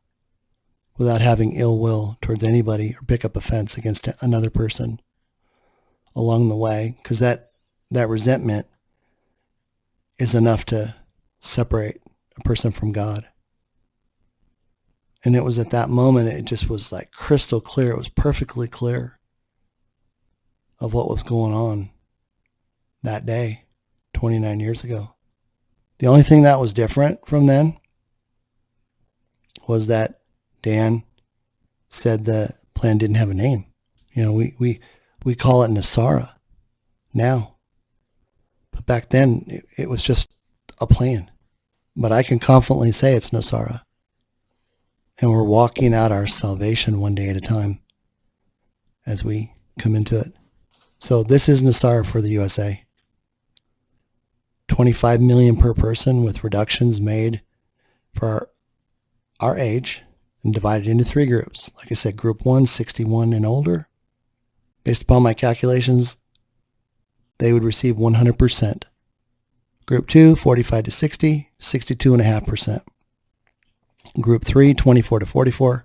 without having ill will towards anybody or pick up offense against another person along the way, because that resentment is enough to separate a person from God. And it was at that moment, it just was like crystal clear. It was perfectly clear of what was going on that day, 29 years ago. The only thing that was different from then was that Dan said the plan didn't have a name. You know, we call it Nesara now. But back then, it was just a plan. But I can confidently say it's Nesara. And we're walking out our salvation one day at a time as we come into it. So this is Nesara for the USA. 25 million per person with reductions made for our age and divided into 3 groups. Like I said, group 1, 61 and older. Based upon my calculations, they would receive 100%. Group 2, 45 to 60, 62.5%. Group 3, 24 to 44,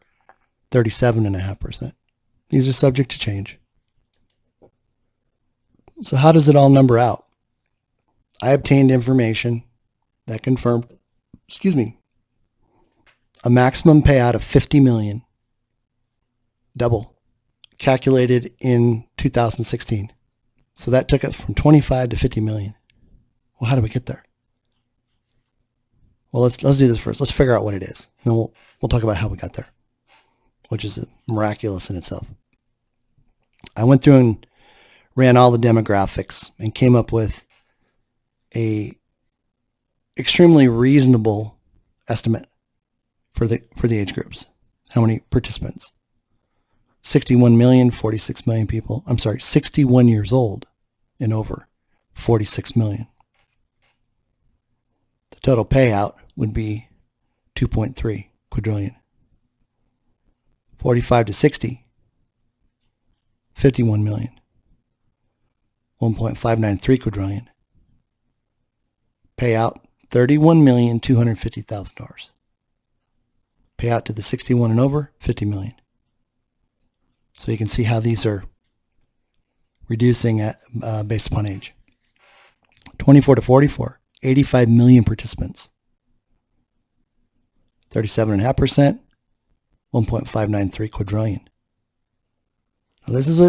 37.5%. These are subject to change. So how does it all number out? I obtained information that confirmed, a maximum payout of 50 million, double, calculated in 2016. So that took it from 25 to 50 million. Well, how do we get there? Well, let's do this first. Let's figure out what it is. And then we'll talk about how we got there, which is miraculous in itself. I went through and ran all the demographics and came up with a extremely reasonable estimate for the age groups. How many participants? 61 million, 46 million people. I'm sorry, 61 years old and over, 46 million. The total payout would be 2.3 quadrillion. 45 to 60, 51 million. 1.593 quadrillion. Payout $31,250,000. Payout to the 61 and over, 50 million. So you can see how these are reducing based upon age. 24 to 44, 85 million participants. 37.5%, 1.593 quadrillion. Now this is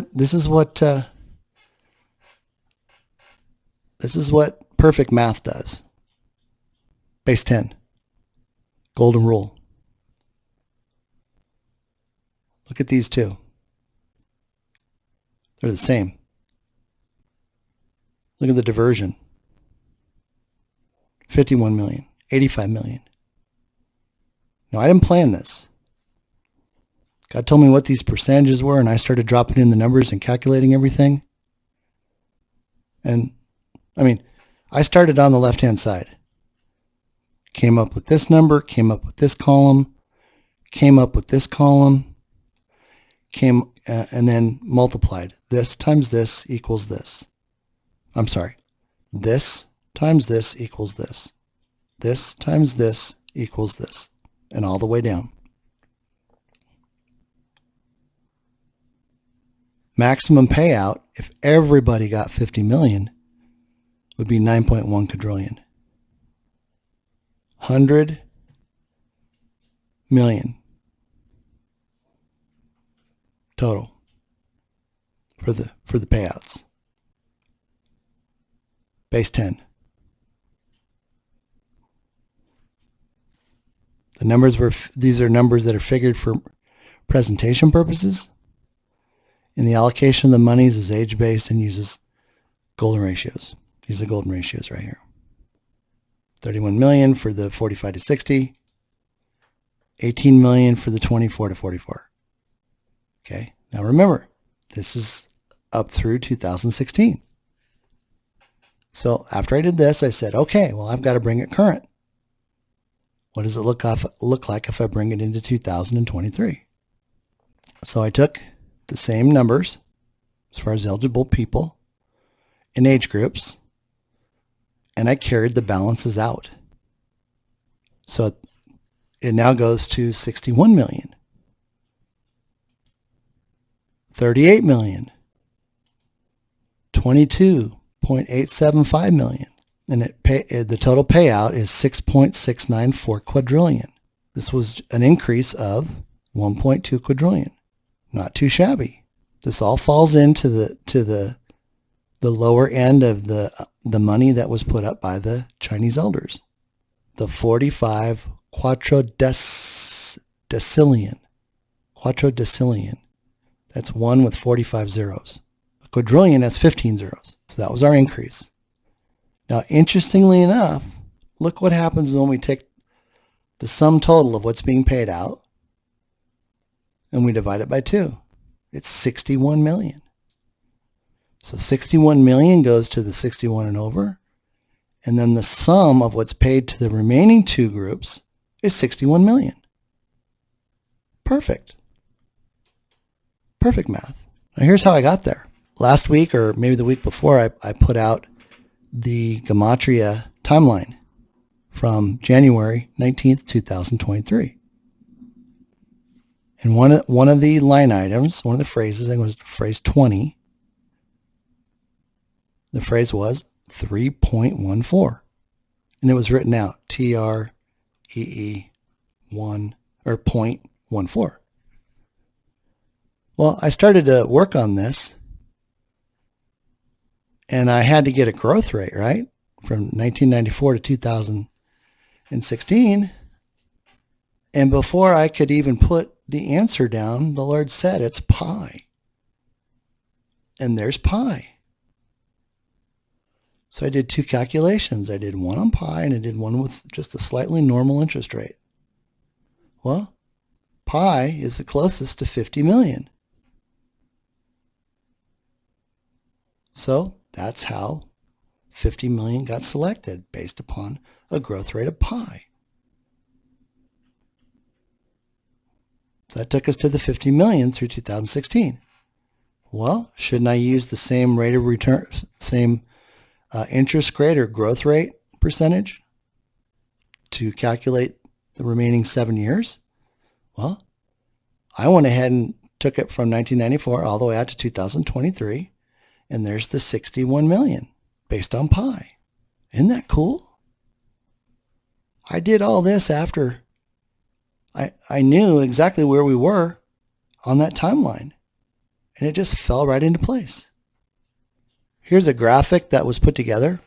what perfect math does. Base 10. Golden rule. Look at these two. They're the same. Look at the diversion. 51 million, 85 million. Now, I didn't plan this. God told me what these percentages were, and I started dropping in the numbers and calculating everything. And, I started on the left-hand side. Came up with this number, came up with this column, came up with this column, and then multiplied. This times this equals this. I'm sorry. This times this equals this. This times this equals this. And all the way down. Maximum payout, if everybody got 50 million, would be 9.1 quadrillion. 100 million total for the payouts. Base 10. The numbers these are numbers that are figured for presentation purposes. And the allocation of the monies is age-based and uses golden ratios. These are golden ratios right here. 31 million for the 45 to 60. 18 million for the 24 to 44. Okay, now remember, this is up through 2016. So after I did this, I said, okay, well, I've got to bring it current. What does it look like if I bring it into 2023? So I took the same numbers as far as eligible people in age groups, and I carried the balances out. So it now goes to 61 million, 38 million, 22.875 million. And the total payout is 6.694 quadrillion. This was an increase of 1.2 quadrillion. Not too shabby. This all falls into the lower end of the money that was put up by the Chinese elders. The 45 quadrodecillion. Quadrodecillion. That's one with 45 zeros. A quadrillion has 15 zeros. So that was our increase. Now, interestingly enough, look what happens when we take the sum total of what's being paid out and we divide it by 2. It's 61 million. So 61 million goes to the 61 and over, and then the sum of what's paid to the remaining two groups is 61 million. Perfect. Perfect math. Now here's how I got there. Last week, or maybe the week before, I put out the Gematria timeline from January 19th, 2023. And one of the line items, one of the phrases, I think it was phrase 20, the phrase was 3.14. And it was written out, TREE 1, or 0.14. Well, I started to work on this, and I had to get a growth rate, right? From 1994 to 2016. And before I could even put the answer down, the Lord said, it's pi. And there's pi. So I did two calculations. I did one on pi, and I did one with just a slightly normal interest rate. Well, pi is the closest to 50 million. So that's how 50 million got selected based upon a growth rate of pi. So that took us to the 50 million through 2016. Well, shouldn't I use the same rate of return, same interest rate or growth rate percentage to calculate the remaining 7 years? Well, I went ahead and took it from 1994 all the way out to 2023, and there's the 61 million based on pi. Isn't that cool? I did all this after I knew exactly where we were on that timeline, and it just fell right into place. Here's a graphic that was put together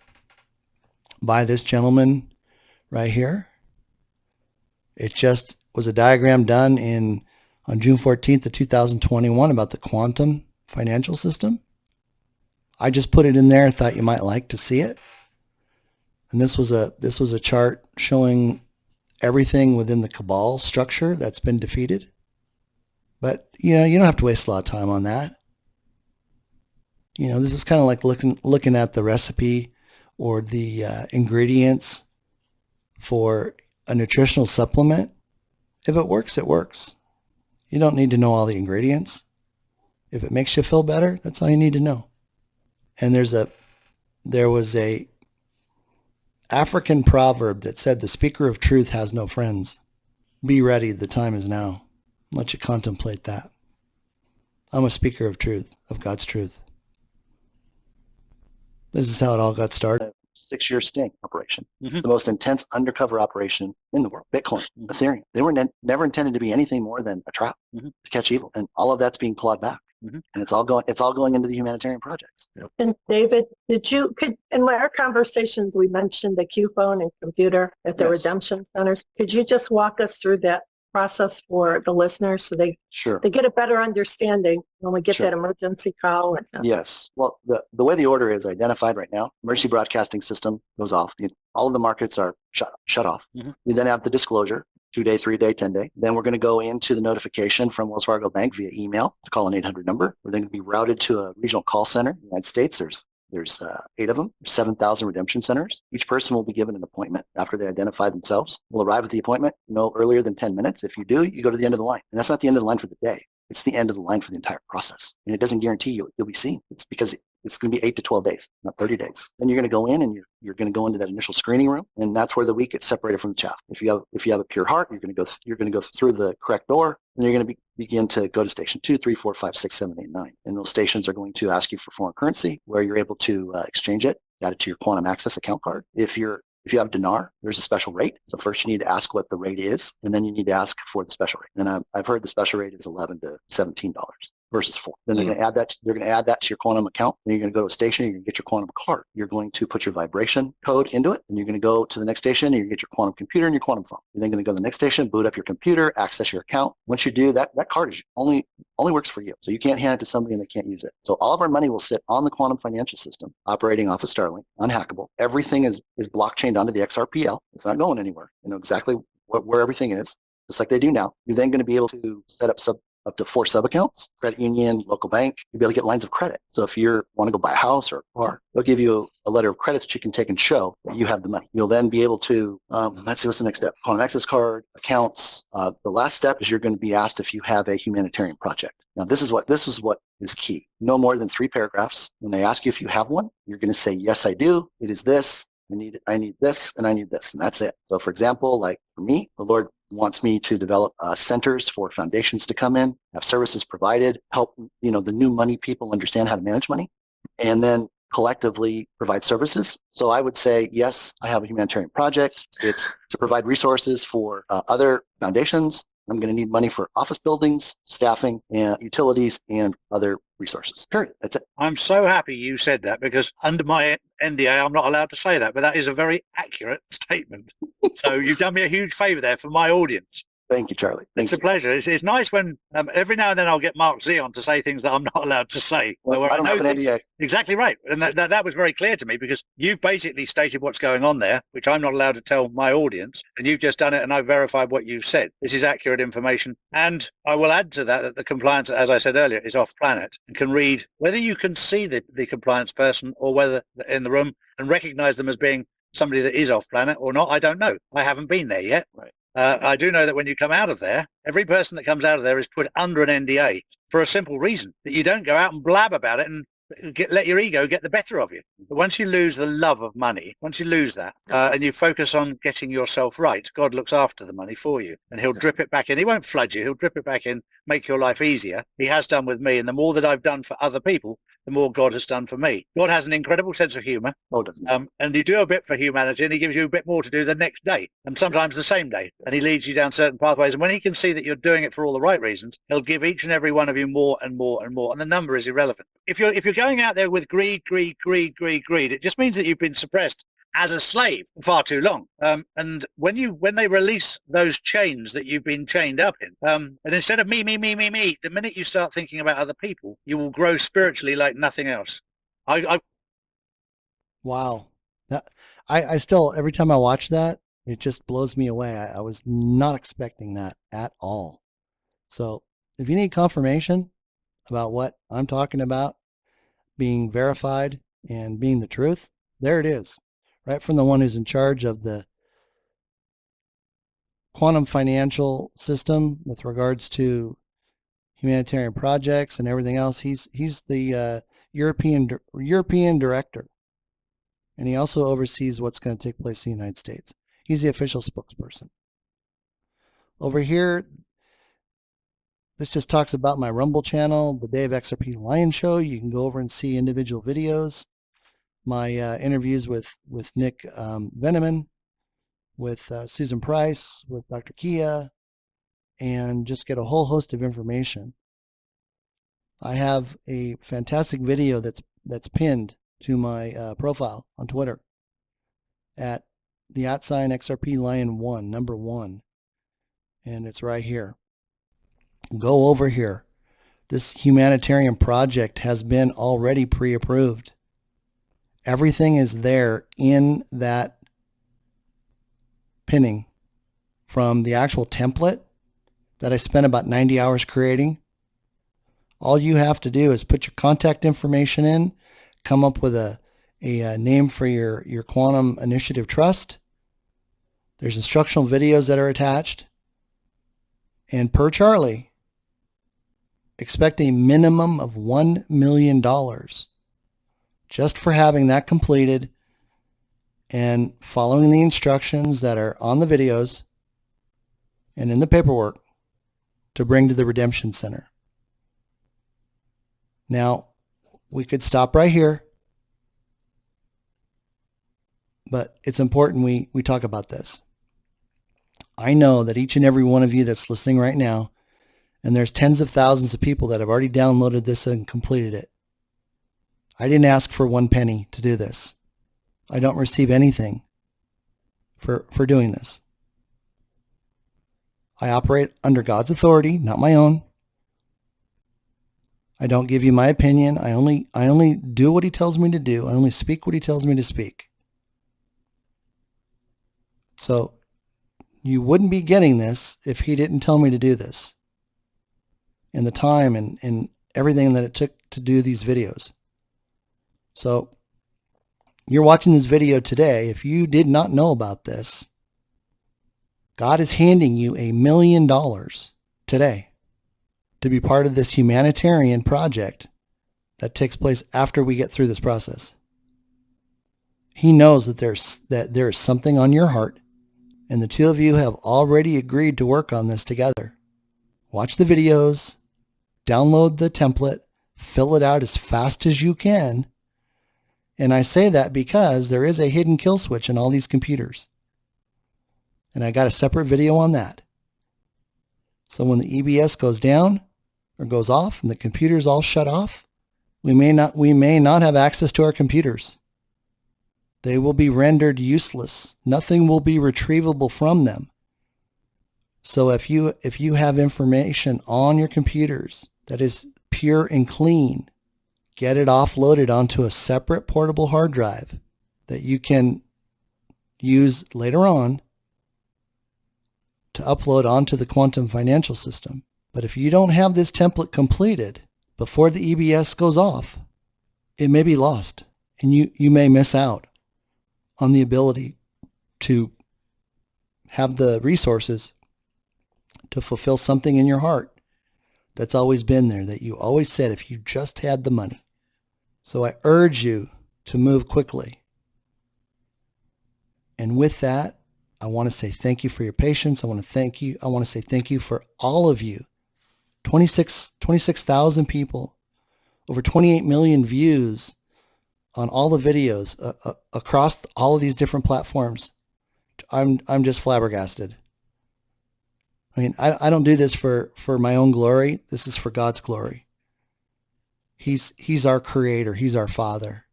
by this gentleman right here. It just was a diagram done on June 14th of 2021 about the quantum financial system. I just put it in there, thought you might like to see it. And this was a chart showing everything within the cabal structure that's been defeated. But you don't have to waste a lot of time on that. This is kind of like looking at the recipe or the ingredients for a nutritional supplement. If it works, it works. You don't need to know all the ingredients. If it makes you feel better, that's all you need to know. And there was a African proverb that said, the speaker of truth has no friends. Be ready, the time is now. Let you contemplate that. I'm a speaker of truth, of God's truth. This is how it all got started.
6-year sting operation, the most intense undercover operation in the world. Bitcoin, Ethereum, they were never intended to be anything more than a trap to catch evil, and all of that's being clawed back. And it's all going into the humanitarian projects.
And David, in our conversations, we mentioned the Q phone and computer at the redemption centers. Could you just walk us through that process for the listeners so they get a better understanding when we get that emergency call?
Yes. Well, the way the order is identified right now, emergency broadcasting system goes off. All of the markets are shut off. We then have the disclosure, 2-day, 3-day, 10-day. Then we're going to go into the notification from Wells Fargo Bank via email to call an 800 number. We're then going to be routed to a regional call center in the United States. There's 8 of them, 7,000 redemption centers. Each person will be given an appointment after they identify themselves. We'll arrive at the appointment no earlier than 10 minutes. If you do, you go to the end of the line. And that's not the end of the line for the day. It's the end of the line for the entire process. And it doesn't guarantee you'll be seen. It's because it's going to be 8 to 12 days, not 30 days. Then you're going to go in and you're going to go into that initial screening room, and that's where the wheat gets separated from the chaff. If you have a pure heart, you're going to go through the correct door, and you're going to begin to go to station 2, 3, 4, 5, 6, 7, 8, 9. And those stations are going to ask you for foreign currency, where you're able to exchange it, add it to your quantum access account card. If you have dinar, there's a special rate. So first you need to ask what the rate is, and then you need to ask for the special rate. And I've heard the special rate is $11 to $17 versus $4. Then they're going to add that. They're going to add that to your quantum account. Then you're going to go to a station. You're going to get your quantum card. You're going to put your vibration code into it, and you're going to go to the next station. And you're going to get your quantum computer and your quantum phone. You're then going to go to the next station, boot up your computer, access your account. Once you do that, that card is only works for you. So you can't hand it to somebody and they can't use it. So all of our money will sit on the quantum financial system, operating off of Starlink, unhackable. Everything is blockchained onto the XRPL. It's not going anywhere. You know exactly where everything is, just like they do now. You're then going to be able to set up up to 4 sub-accounts, credit union, local bank. You'll be able to get lines of credit. So if you want to go buy a house or a car, they'll give you a letter of credit that you can take and show that you have the money. You'll then be able to, let's see, what's the next step? Quantum access card, accounts. The last step is you're going to be asked if you have a humanitarian project. Now, this is what is key. No more than 3 paragraphs. When they ask you if you have one, you're going to say, yes, I do. It is this. I need this, and I need this, and that's it. So for example, like for me, the Lord wants me to develop centers for foundations to come in, have services provided, help the new money people understand how to manage money, and then collectively provide services. So I would say, yes, I have a humanitarian project. It's to provide resources for other foundations. I'm going to need money for office buildings, staffing, and utilities, and other resources. Period. That's it.
I'm so happy you said that, because under my NDA, I'm not allowed to say that, but that is a very accurate statement. So you've done me a huge favor there for my audience.
Thank you, Charlie.
It's a pleasure. It's nice when every now and then I'll get Mark Z on to say things that I'm not allowed to say.
Well, I don't have an NDA.
Exactly right. And that was very clear to me, because you've basically stated what's going on there, which I'm not allowed to tell my audience. And you've just done it, and I've verified what you've said. This is accurate information. And I will add to that the compliance, as I said earlier, is off planet and can read whether you can see the compliance person or whether in the room, and recognize them as being somebody that is off planet or not, I don't know. I haven't been there yet.
Right.
I do know that when you come out of there, every person that comes out of there is put under an NDA for a simple reason, that you don't go out and blab about it and let your ego get the better of you. But once you lose the love of money, once you lose that, and you focus on getting yourself right, God looks after the money for you, and he'll drip it back in. He won't flood you. He'll drip it back in, make your life easier. He has done with me. And the more that I've done for other people, the more God has done for me. God has an incredible sense of humor.
Oh, doesn't he?
And you do a bit for humanity, and he gives you a bit more to do the next day, and sometimes the same day. And he leads you down certain pathways. And when he can see that you're doing it for all the right reasons, he'll give each and every one of you more and more and more. And the number is irrelevant. If you're going out there with greed, it just means that you've been suppressed as a slave for far too long. And when they release those chains that you've been chained up in, and instead of me, the minute you start thinking about other people, you will grow spiritually like nothing else.
Wow. I still, every time I watch that, it just blows me away. I was not expecting that at all. So if you need confirmation about what I'm talking about being verified and being the truth, there it is. Right from the one who's in charge of the quantum financial system with regards to humanitarian projects and everything else. He's the European director. And he also oversees what's going to take place in the United States. He's the official spokesperson. Over here, this just talks about my Rumble channel, the Dave XRP Lion Show. You can go over and see individual videos. My interviews with Nick Veneman, with Susan Price, with Dr. Kia, and just get a whole host of information. I have a fantastic video that's pinned to my profile on Twitter at the @XRP Lion 1, number 1. And it's right here. Go over here. This humanitarian project has been already pre-approved. Everything is there in that pinning, from the actual template that I spent about 90 hours creating. All you have to do is put your contact information in, come up with a name for your Quantum Initiative Trust. There's instructional videos that are attached. And per Charlie, expect a minimum of $1 million just for having that completed and following the instructions that are on the videos and in the paperwork to bring to the Redemption Center. Now, we could stop right here, but it's important we talk about this. I know that each and every one of you that's listening right now, and there's tens of thousands of people that have already downloaded this and completed it. I didn't ask for 1 penny to do this. I don't receive anything for doing this. I operate under God's authority, not my own. I don't give you my opinion. I only do what he tells me to do. I only speak what he tells me to speak. So you wouldn't be getting this if he didn't tell me to do this, and the time and everything that it took to do these videos. So you're watching this video today. If you did not know about this, God is handing you $1 million today to be part of this humanitarian project that takes place after we get through this process. He knows that there is something on your heart, and the two of you have already agreed to work on this together. Watch the videos, download the template, fill it out as fast as you can. And I say that because there is a hidden kill switch in all these computers. And I got a separate video on that. So when the EBS goes down or goes off and the computers all shut off, we may not have access to our computers. They will be rendered useless. Nothing will be retrievable from them. So if you have information on your computers that is pure and clean, get it offloaded onto a separate portable hard drive that you can use later on to upload onto the quantum financial system. But if you don't have this template completed before the EBS goes off, it may be lost and you may miss out on the ability to have the resources to fulfill something in your heart that's always been there, that you always said if you just had the money. So I urge you to move quickly. And with that, I want to say thank you for your patience. I want to say thank you for all of you. 26,000 people, over 28 million views on all the videos across all of these different platforms. I'm just flabbergasted. I mean, I don't do this for my own glory. This is for God's glory. He's our creator. He's our father.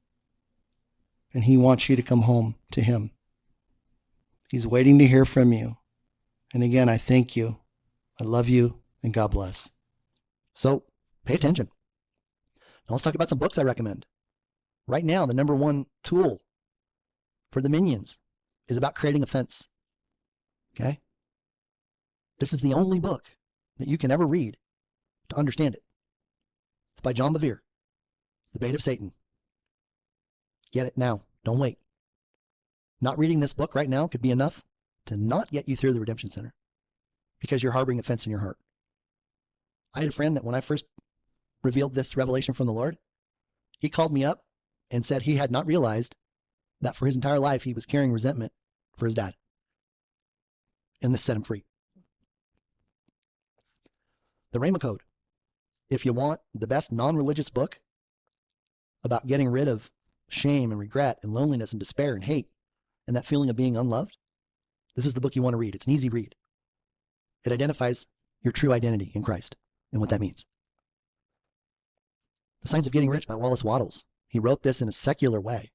And he wants you to come home to him. He's waiting to hear from you. And again, I thank you. I love you, and God bless. So pay attention. Now let's talk about some books I recommend. Right now, the number one tool for the minions is about creating a fence. Okay? This is the only book that you can ever read to understand it. It's by John Bevere, The Bait of Satan. Get it now. Don't wait. Not reading this book right now could be enough to not get you through the Redemption Center because you're harboring offense in your heart. I had a friend that when I first revealed this revelation from the Lord, he called me up and said he had not realized that for his entire life he was carrying resentment for his dad. And this set him free. The Rhema Code. If you want the best non-religious book about getting rid of shame and regret and loneliness and despair and hate and that feeling of being unloved, this is the book you want to read. It's an easy read. It identifies your true identity in Christ and what that means. The Science of Getting Rich by Wallace Wattles. He wrote this in a secular way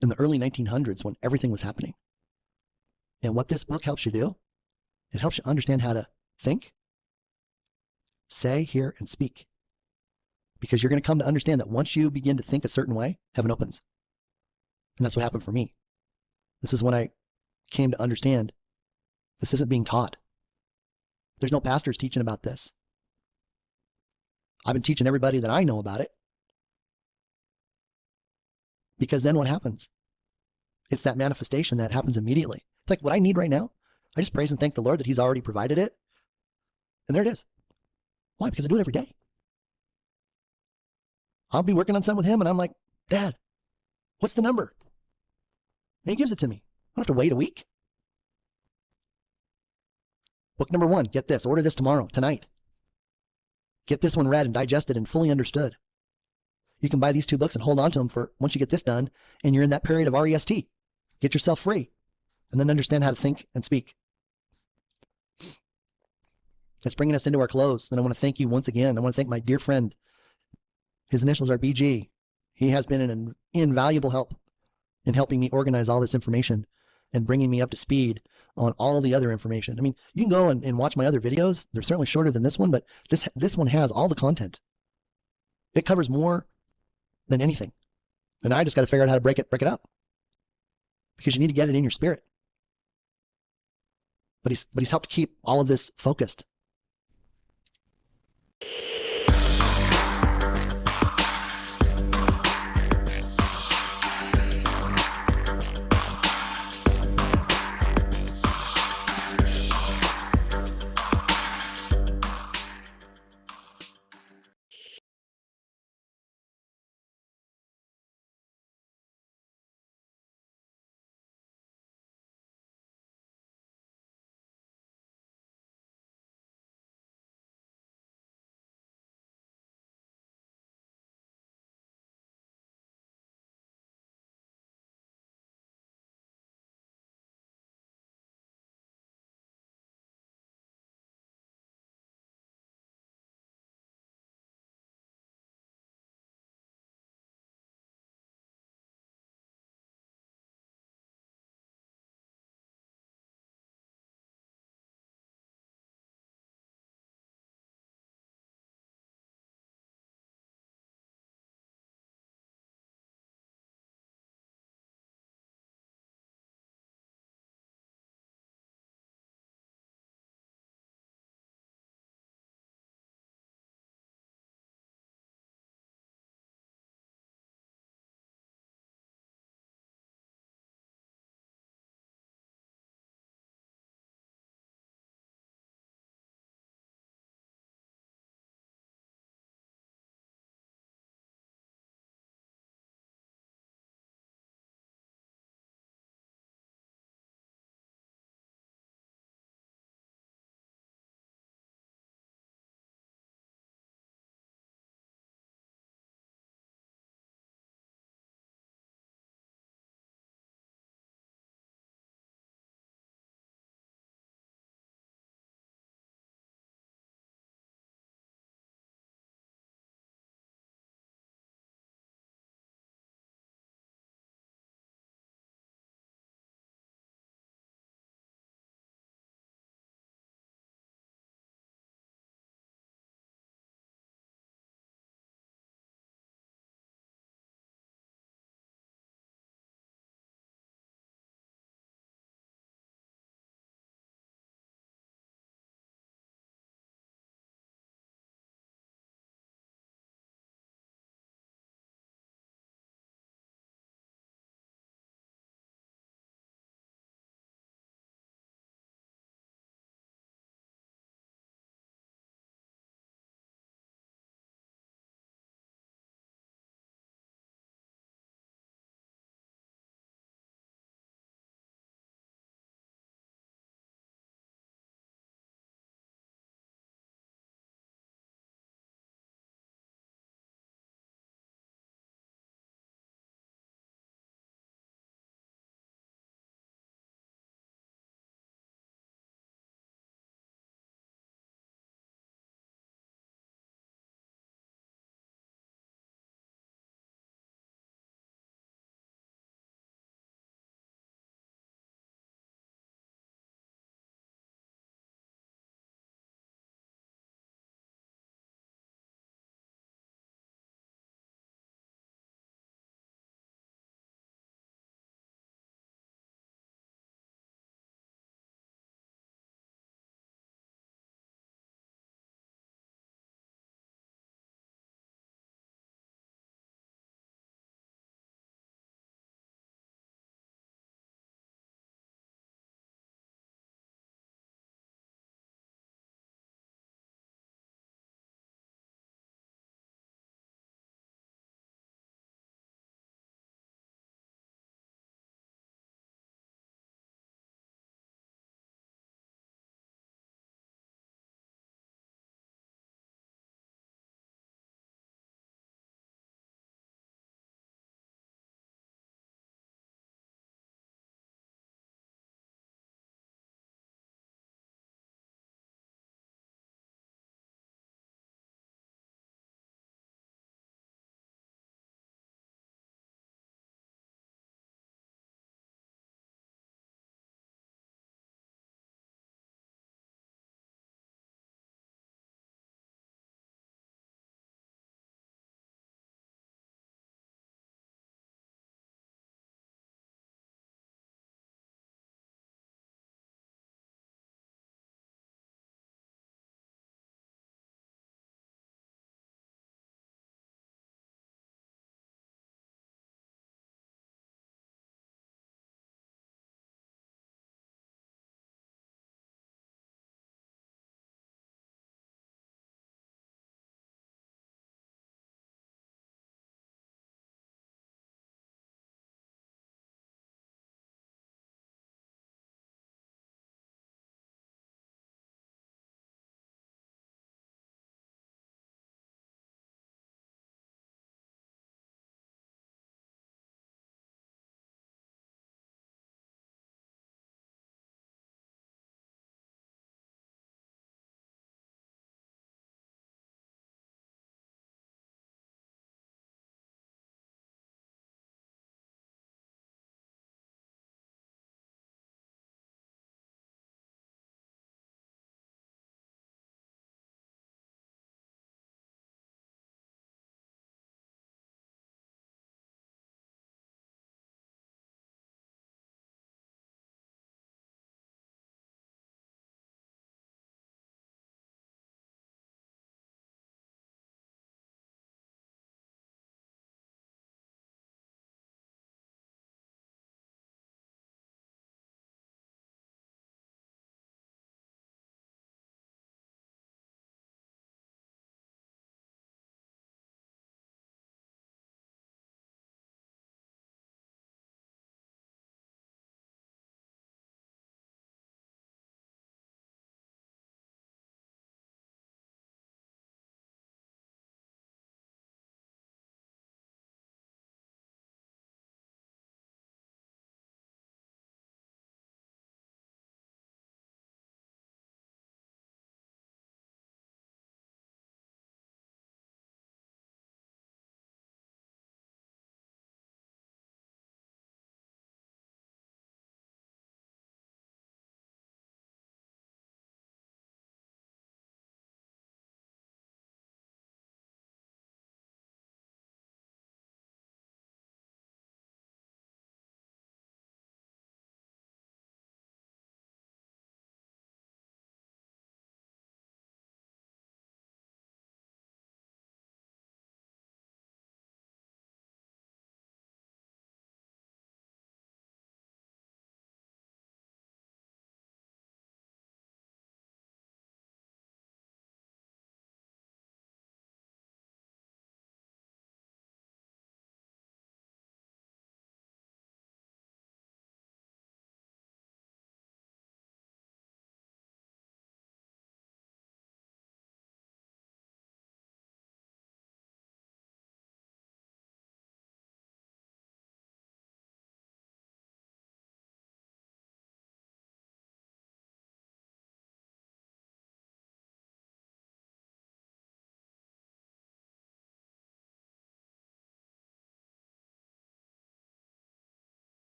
in the early 1900s when everything was happening. And what this book helps you do, it helps you understand how to think, say, hear, and speak. Because you're going to come to understand that once you begin to think a certain way, heaven opens. And that's what happened for me. This is when I came to understand this isn't being taught. There's no pastors teaching about this. I've been teaching everybody that I know about it. Because then what happens? It's that manifestation that happens immediately. It's like what I need right now. I just praise and thank the Lord that he's already provided it. And there it is. Why? Because I do it every day. I'll be working on something with him and I'm like, Dad, what's the number? And he gives it to me. I don't have to wait a week. Book number 1, get this. Order this tomorrow, tonight. Get this one read and digested and fully understood. You can buy these 2 books and hold on to them for once you get this done and you're in that period of REST. Get yourself free and then understand how to think and speak. It's bringing us into our close. And I want to thank you once again. I want to thank my dear friend. His initials are BG. He has been an invaluable help in helping me organize all this information and bringing me up to speed on all the other information. I mean, you can go and watch my other videos. They're certainly shorter than this one, but this one has all the content. It covers more than anything. And I just got to figure out how to break it up. Because you need to get it in your spirit. But he's helped keep all of this focused.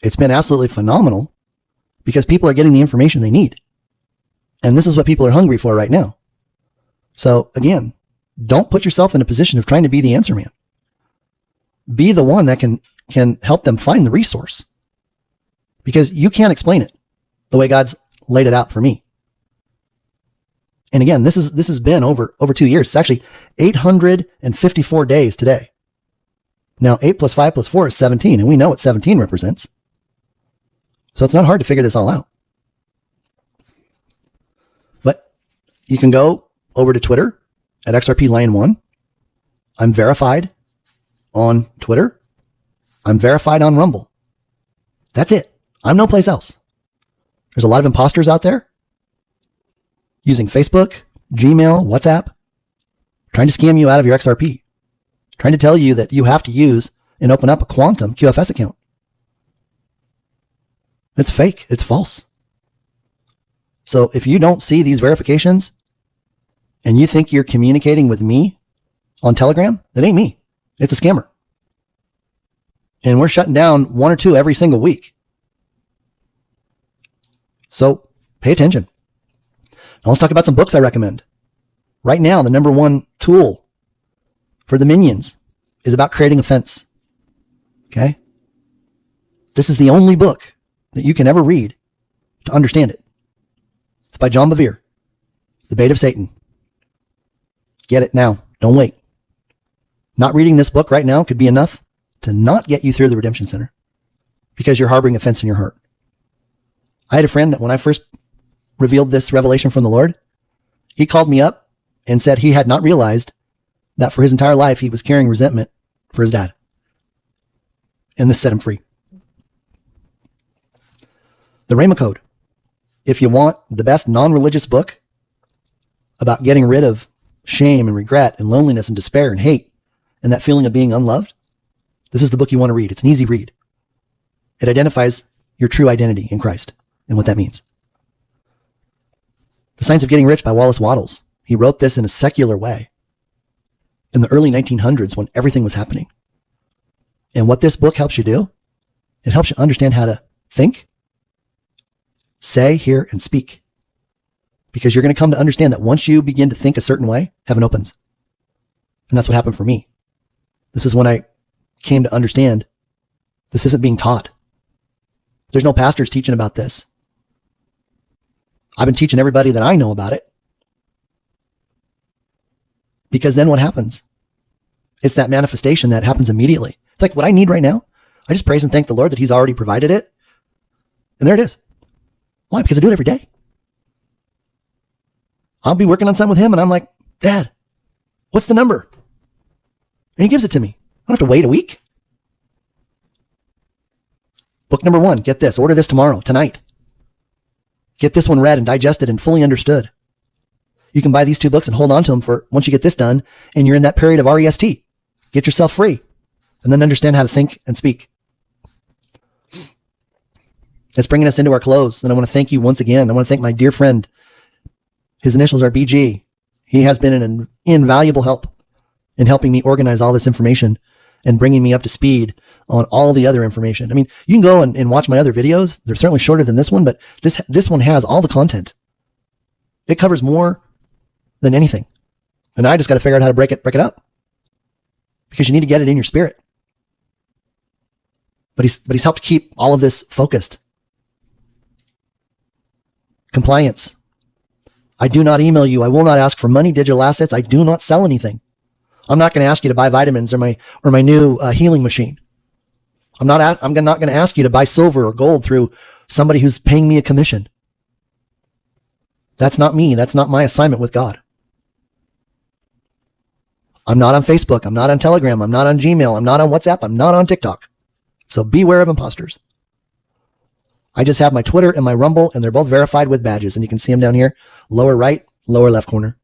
it's been absolutely phenomenal because people are getting the information they need. And this is what people are hungry for right now. So again, don't put yourself in a position of trying to be the answer man. Be the one that can help them find the resource, because you can't explain it the way God's laid it out for me. And again, this has been over 2 years. It's actually 854 days today. Now 8 plus 5 plus 4 is 17, and we know what 17 represents. So it's not hard to figure this all out. But you can go over to Twitter at XRP Lion 1. I'm verified on Twitter. I'm verified on Rumble. That's it. I'm no place else. There's a lot of imposters out there using Facebook, Gmail, WhatsApp, trying to scam you out of your XRP, trying to tell you that you have to use and open up a Quantum QFS account. It's fake. It's false. So if you don't see these verifications and you think you're communicating with me on Telegram, that ain't me. It's a scammer. And we're shutting down 1 or 2 every single week. So pay attention. Now let's talk about some books I recommend. Right now, the number one tool for the minions is about creating a fence. Okay? This is the only book that you can ever read to understand it. It's by John Bevere, The Bait of Satan. Get it now. Don't wait. Not reading this book right now could be enough to not get you through the Redemption Center because you're harboring offense in your heart. I had a friend that when I first revealed this revelation from the Lord, he called me up and said he had not realized that for his entire life he was carrying resentment for his dad. And this set him free. The Rhema Code. If you want the best non-religious book about getting rid of shame and regret and loneliness and despair and hate and that feeling of being unloved, this is the book you want to read. It's an easy read. It identifies your true identity in Christ and what that means. The Science of Getting Rich by Wallace Wattles. He wrote this in a secular way in the early 1900s when everything was happening. And what this book helps you do, it helps you understand how to think, say, hear, and speak. Because you're going to come to understand that once you begin to think a certain way, heaven opens. And that's what happened for me. This is when I came to understand this isn't being taught. There's no pastors teaching about this. I've been teaching everybody that I know about it. Because then what happens? It's that manifestation that happens immediately. It's like what I need right now. I just praise and thank the Lord that he's already provided it. And there it is. Why? Because I do it every day. I'll be working on something with him and I'm like, Dad, what's the number? And he gives it to me. I don't have to wait a week. Book number 1, get this. Order this tomorrow, tonight. Get this one read and digested and fully understood. You can buy these 2 books and hold on to them for once you get this done and you're in that period of REST. Get yourself free and then understand how to think and speak. It's bringing us into our close. And I want to thank you once again. I want to thank my dear friend. His initials are BG. He has been an invaluable help in helping me organize all this information and bringing me up to speed on all the other information. I mean, you can go and watch my other videos. They're certainly shorter than this one, but this one has all the content. It covers more than anything. And I just got to figure out how to break it up. Because you need to get it in your spirit. But he's helped keep all of this focused. Compliance. I do not email you. I will not ask for money, digital assets. I do not sell anything. I'm not going to ask you to buy vitamins or my new healing machine. I'm not going to ask you to buy silver or gold through somebody who's paying me a commission. That's not me. That's not my assignment with God. I'm not on Facebook. I'm not on Telegram. I'm not on Gmail. I'm not on WhatsApp. I'm not on TikTok. So beware of imposters. I just have my Twitter and my Rumble, and they're both verified with badges. And you can see them down here, lower right, lower left corner.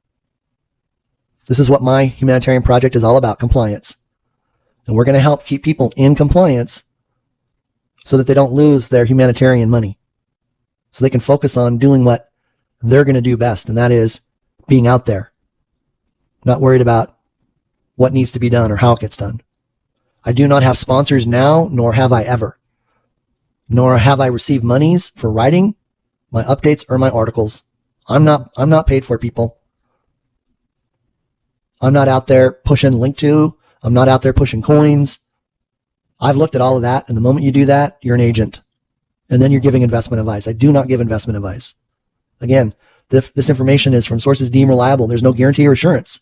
This is what my humanitarian project is all about, compliance. And we're going to help keep people in compliance so that they don't lose their humanitarian money. So they can focus on doing what they're going to do best, and that is being out there. Not worried about what needs to be done or how it gets done. I do not have sponsors now, nor have I ever. nor have I received monies for writing my updates or my articles. I'm not paid for, people. I'm not out there pushing link to. I'm not out there pushing coins. I've looked at all of that, and the moment you do that, you're an agent. And then you're giving investment advice. I do not give investment advice. Again, this information is from sources deemed reliable. There's no guarantee or assurance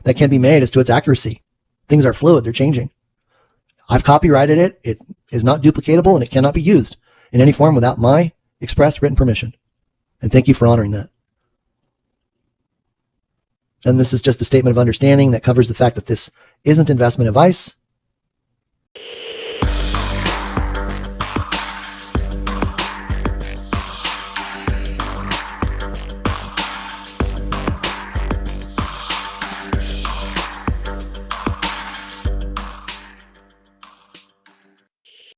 that can be made as to its accuracy. Things are fluid. They're changing. I've copyrighted it. It is not duplicatable, and it cannot be used in any form without my express written permission. And thank you for honoring that. And this is just a statement of understanding that covers the fact that this isn't investment advice.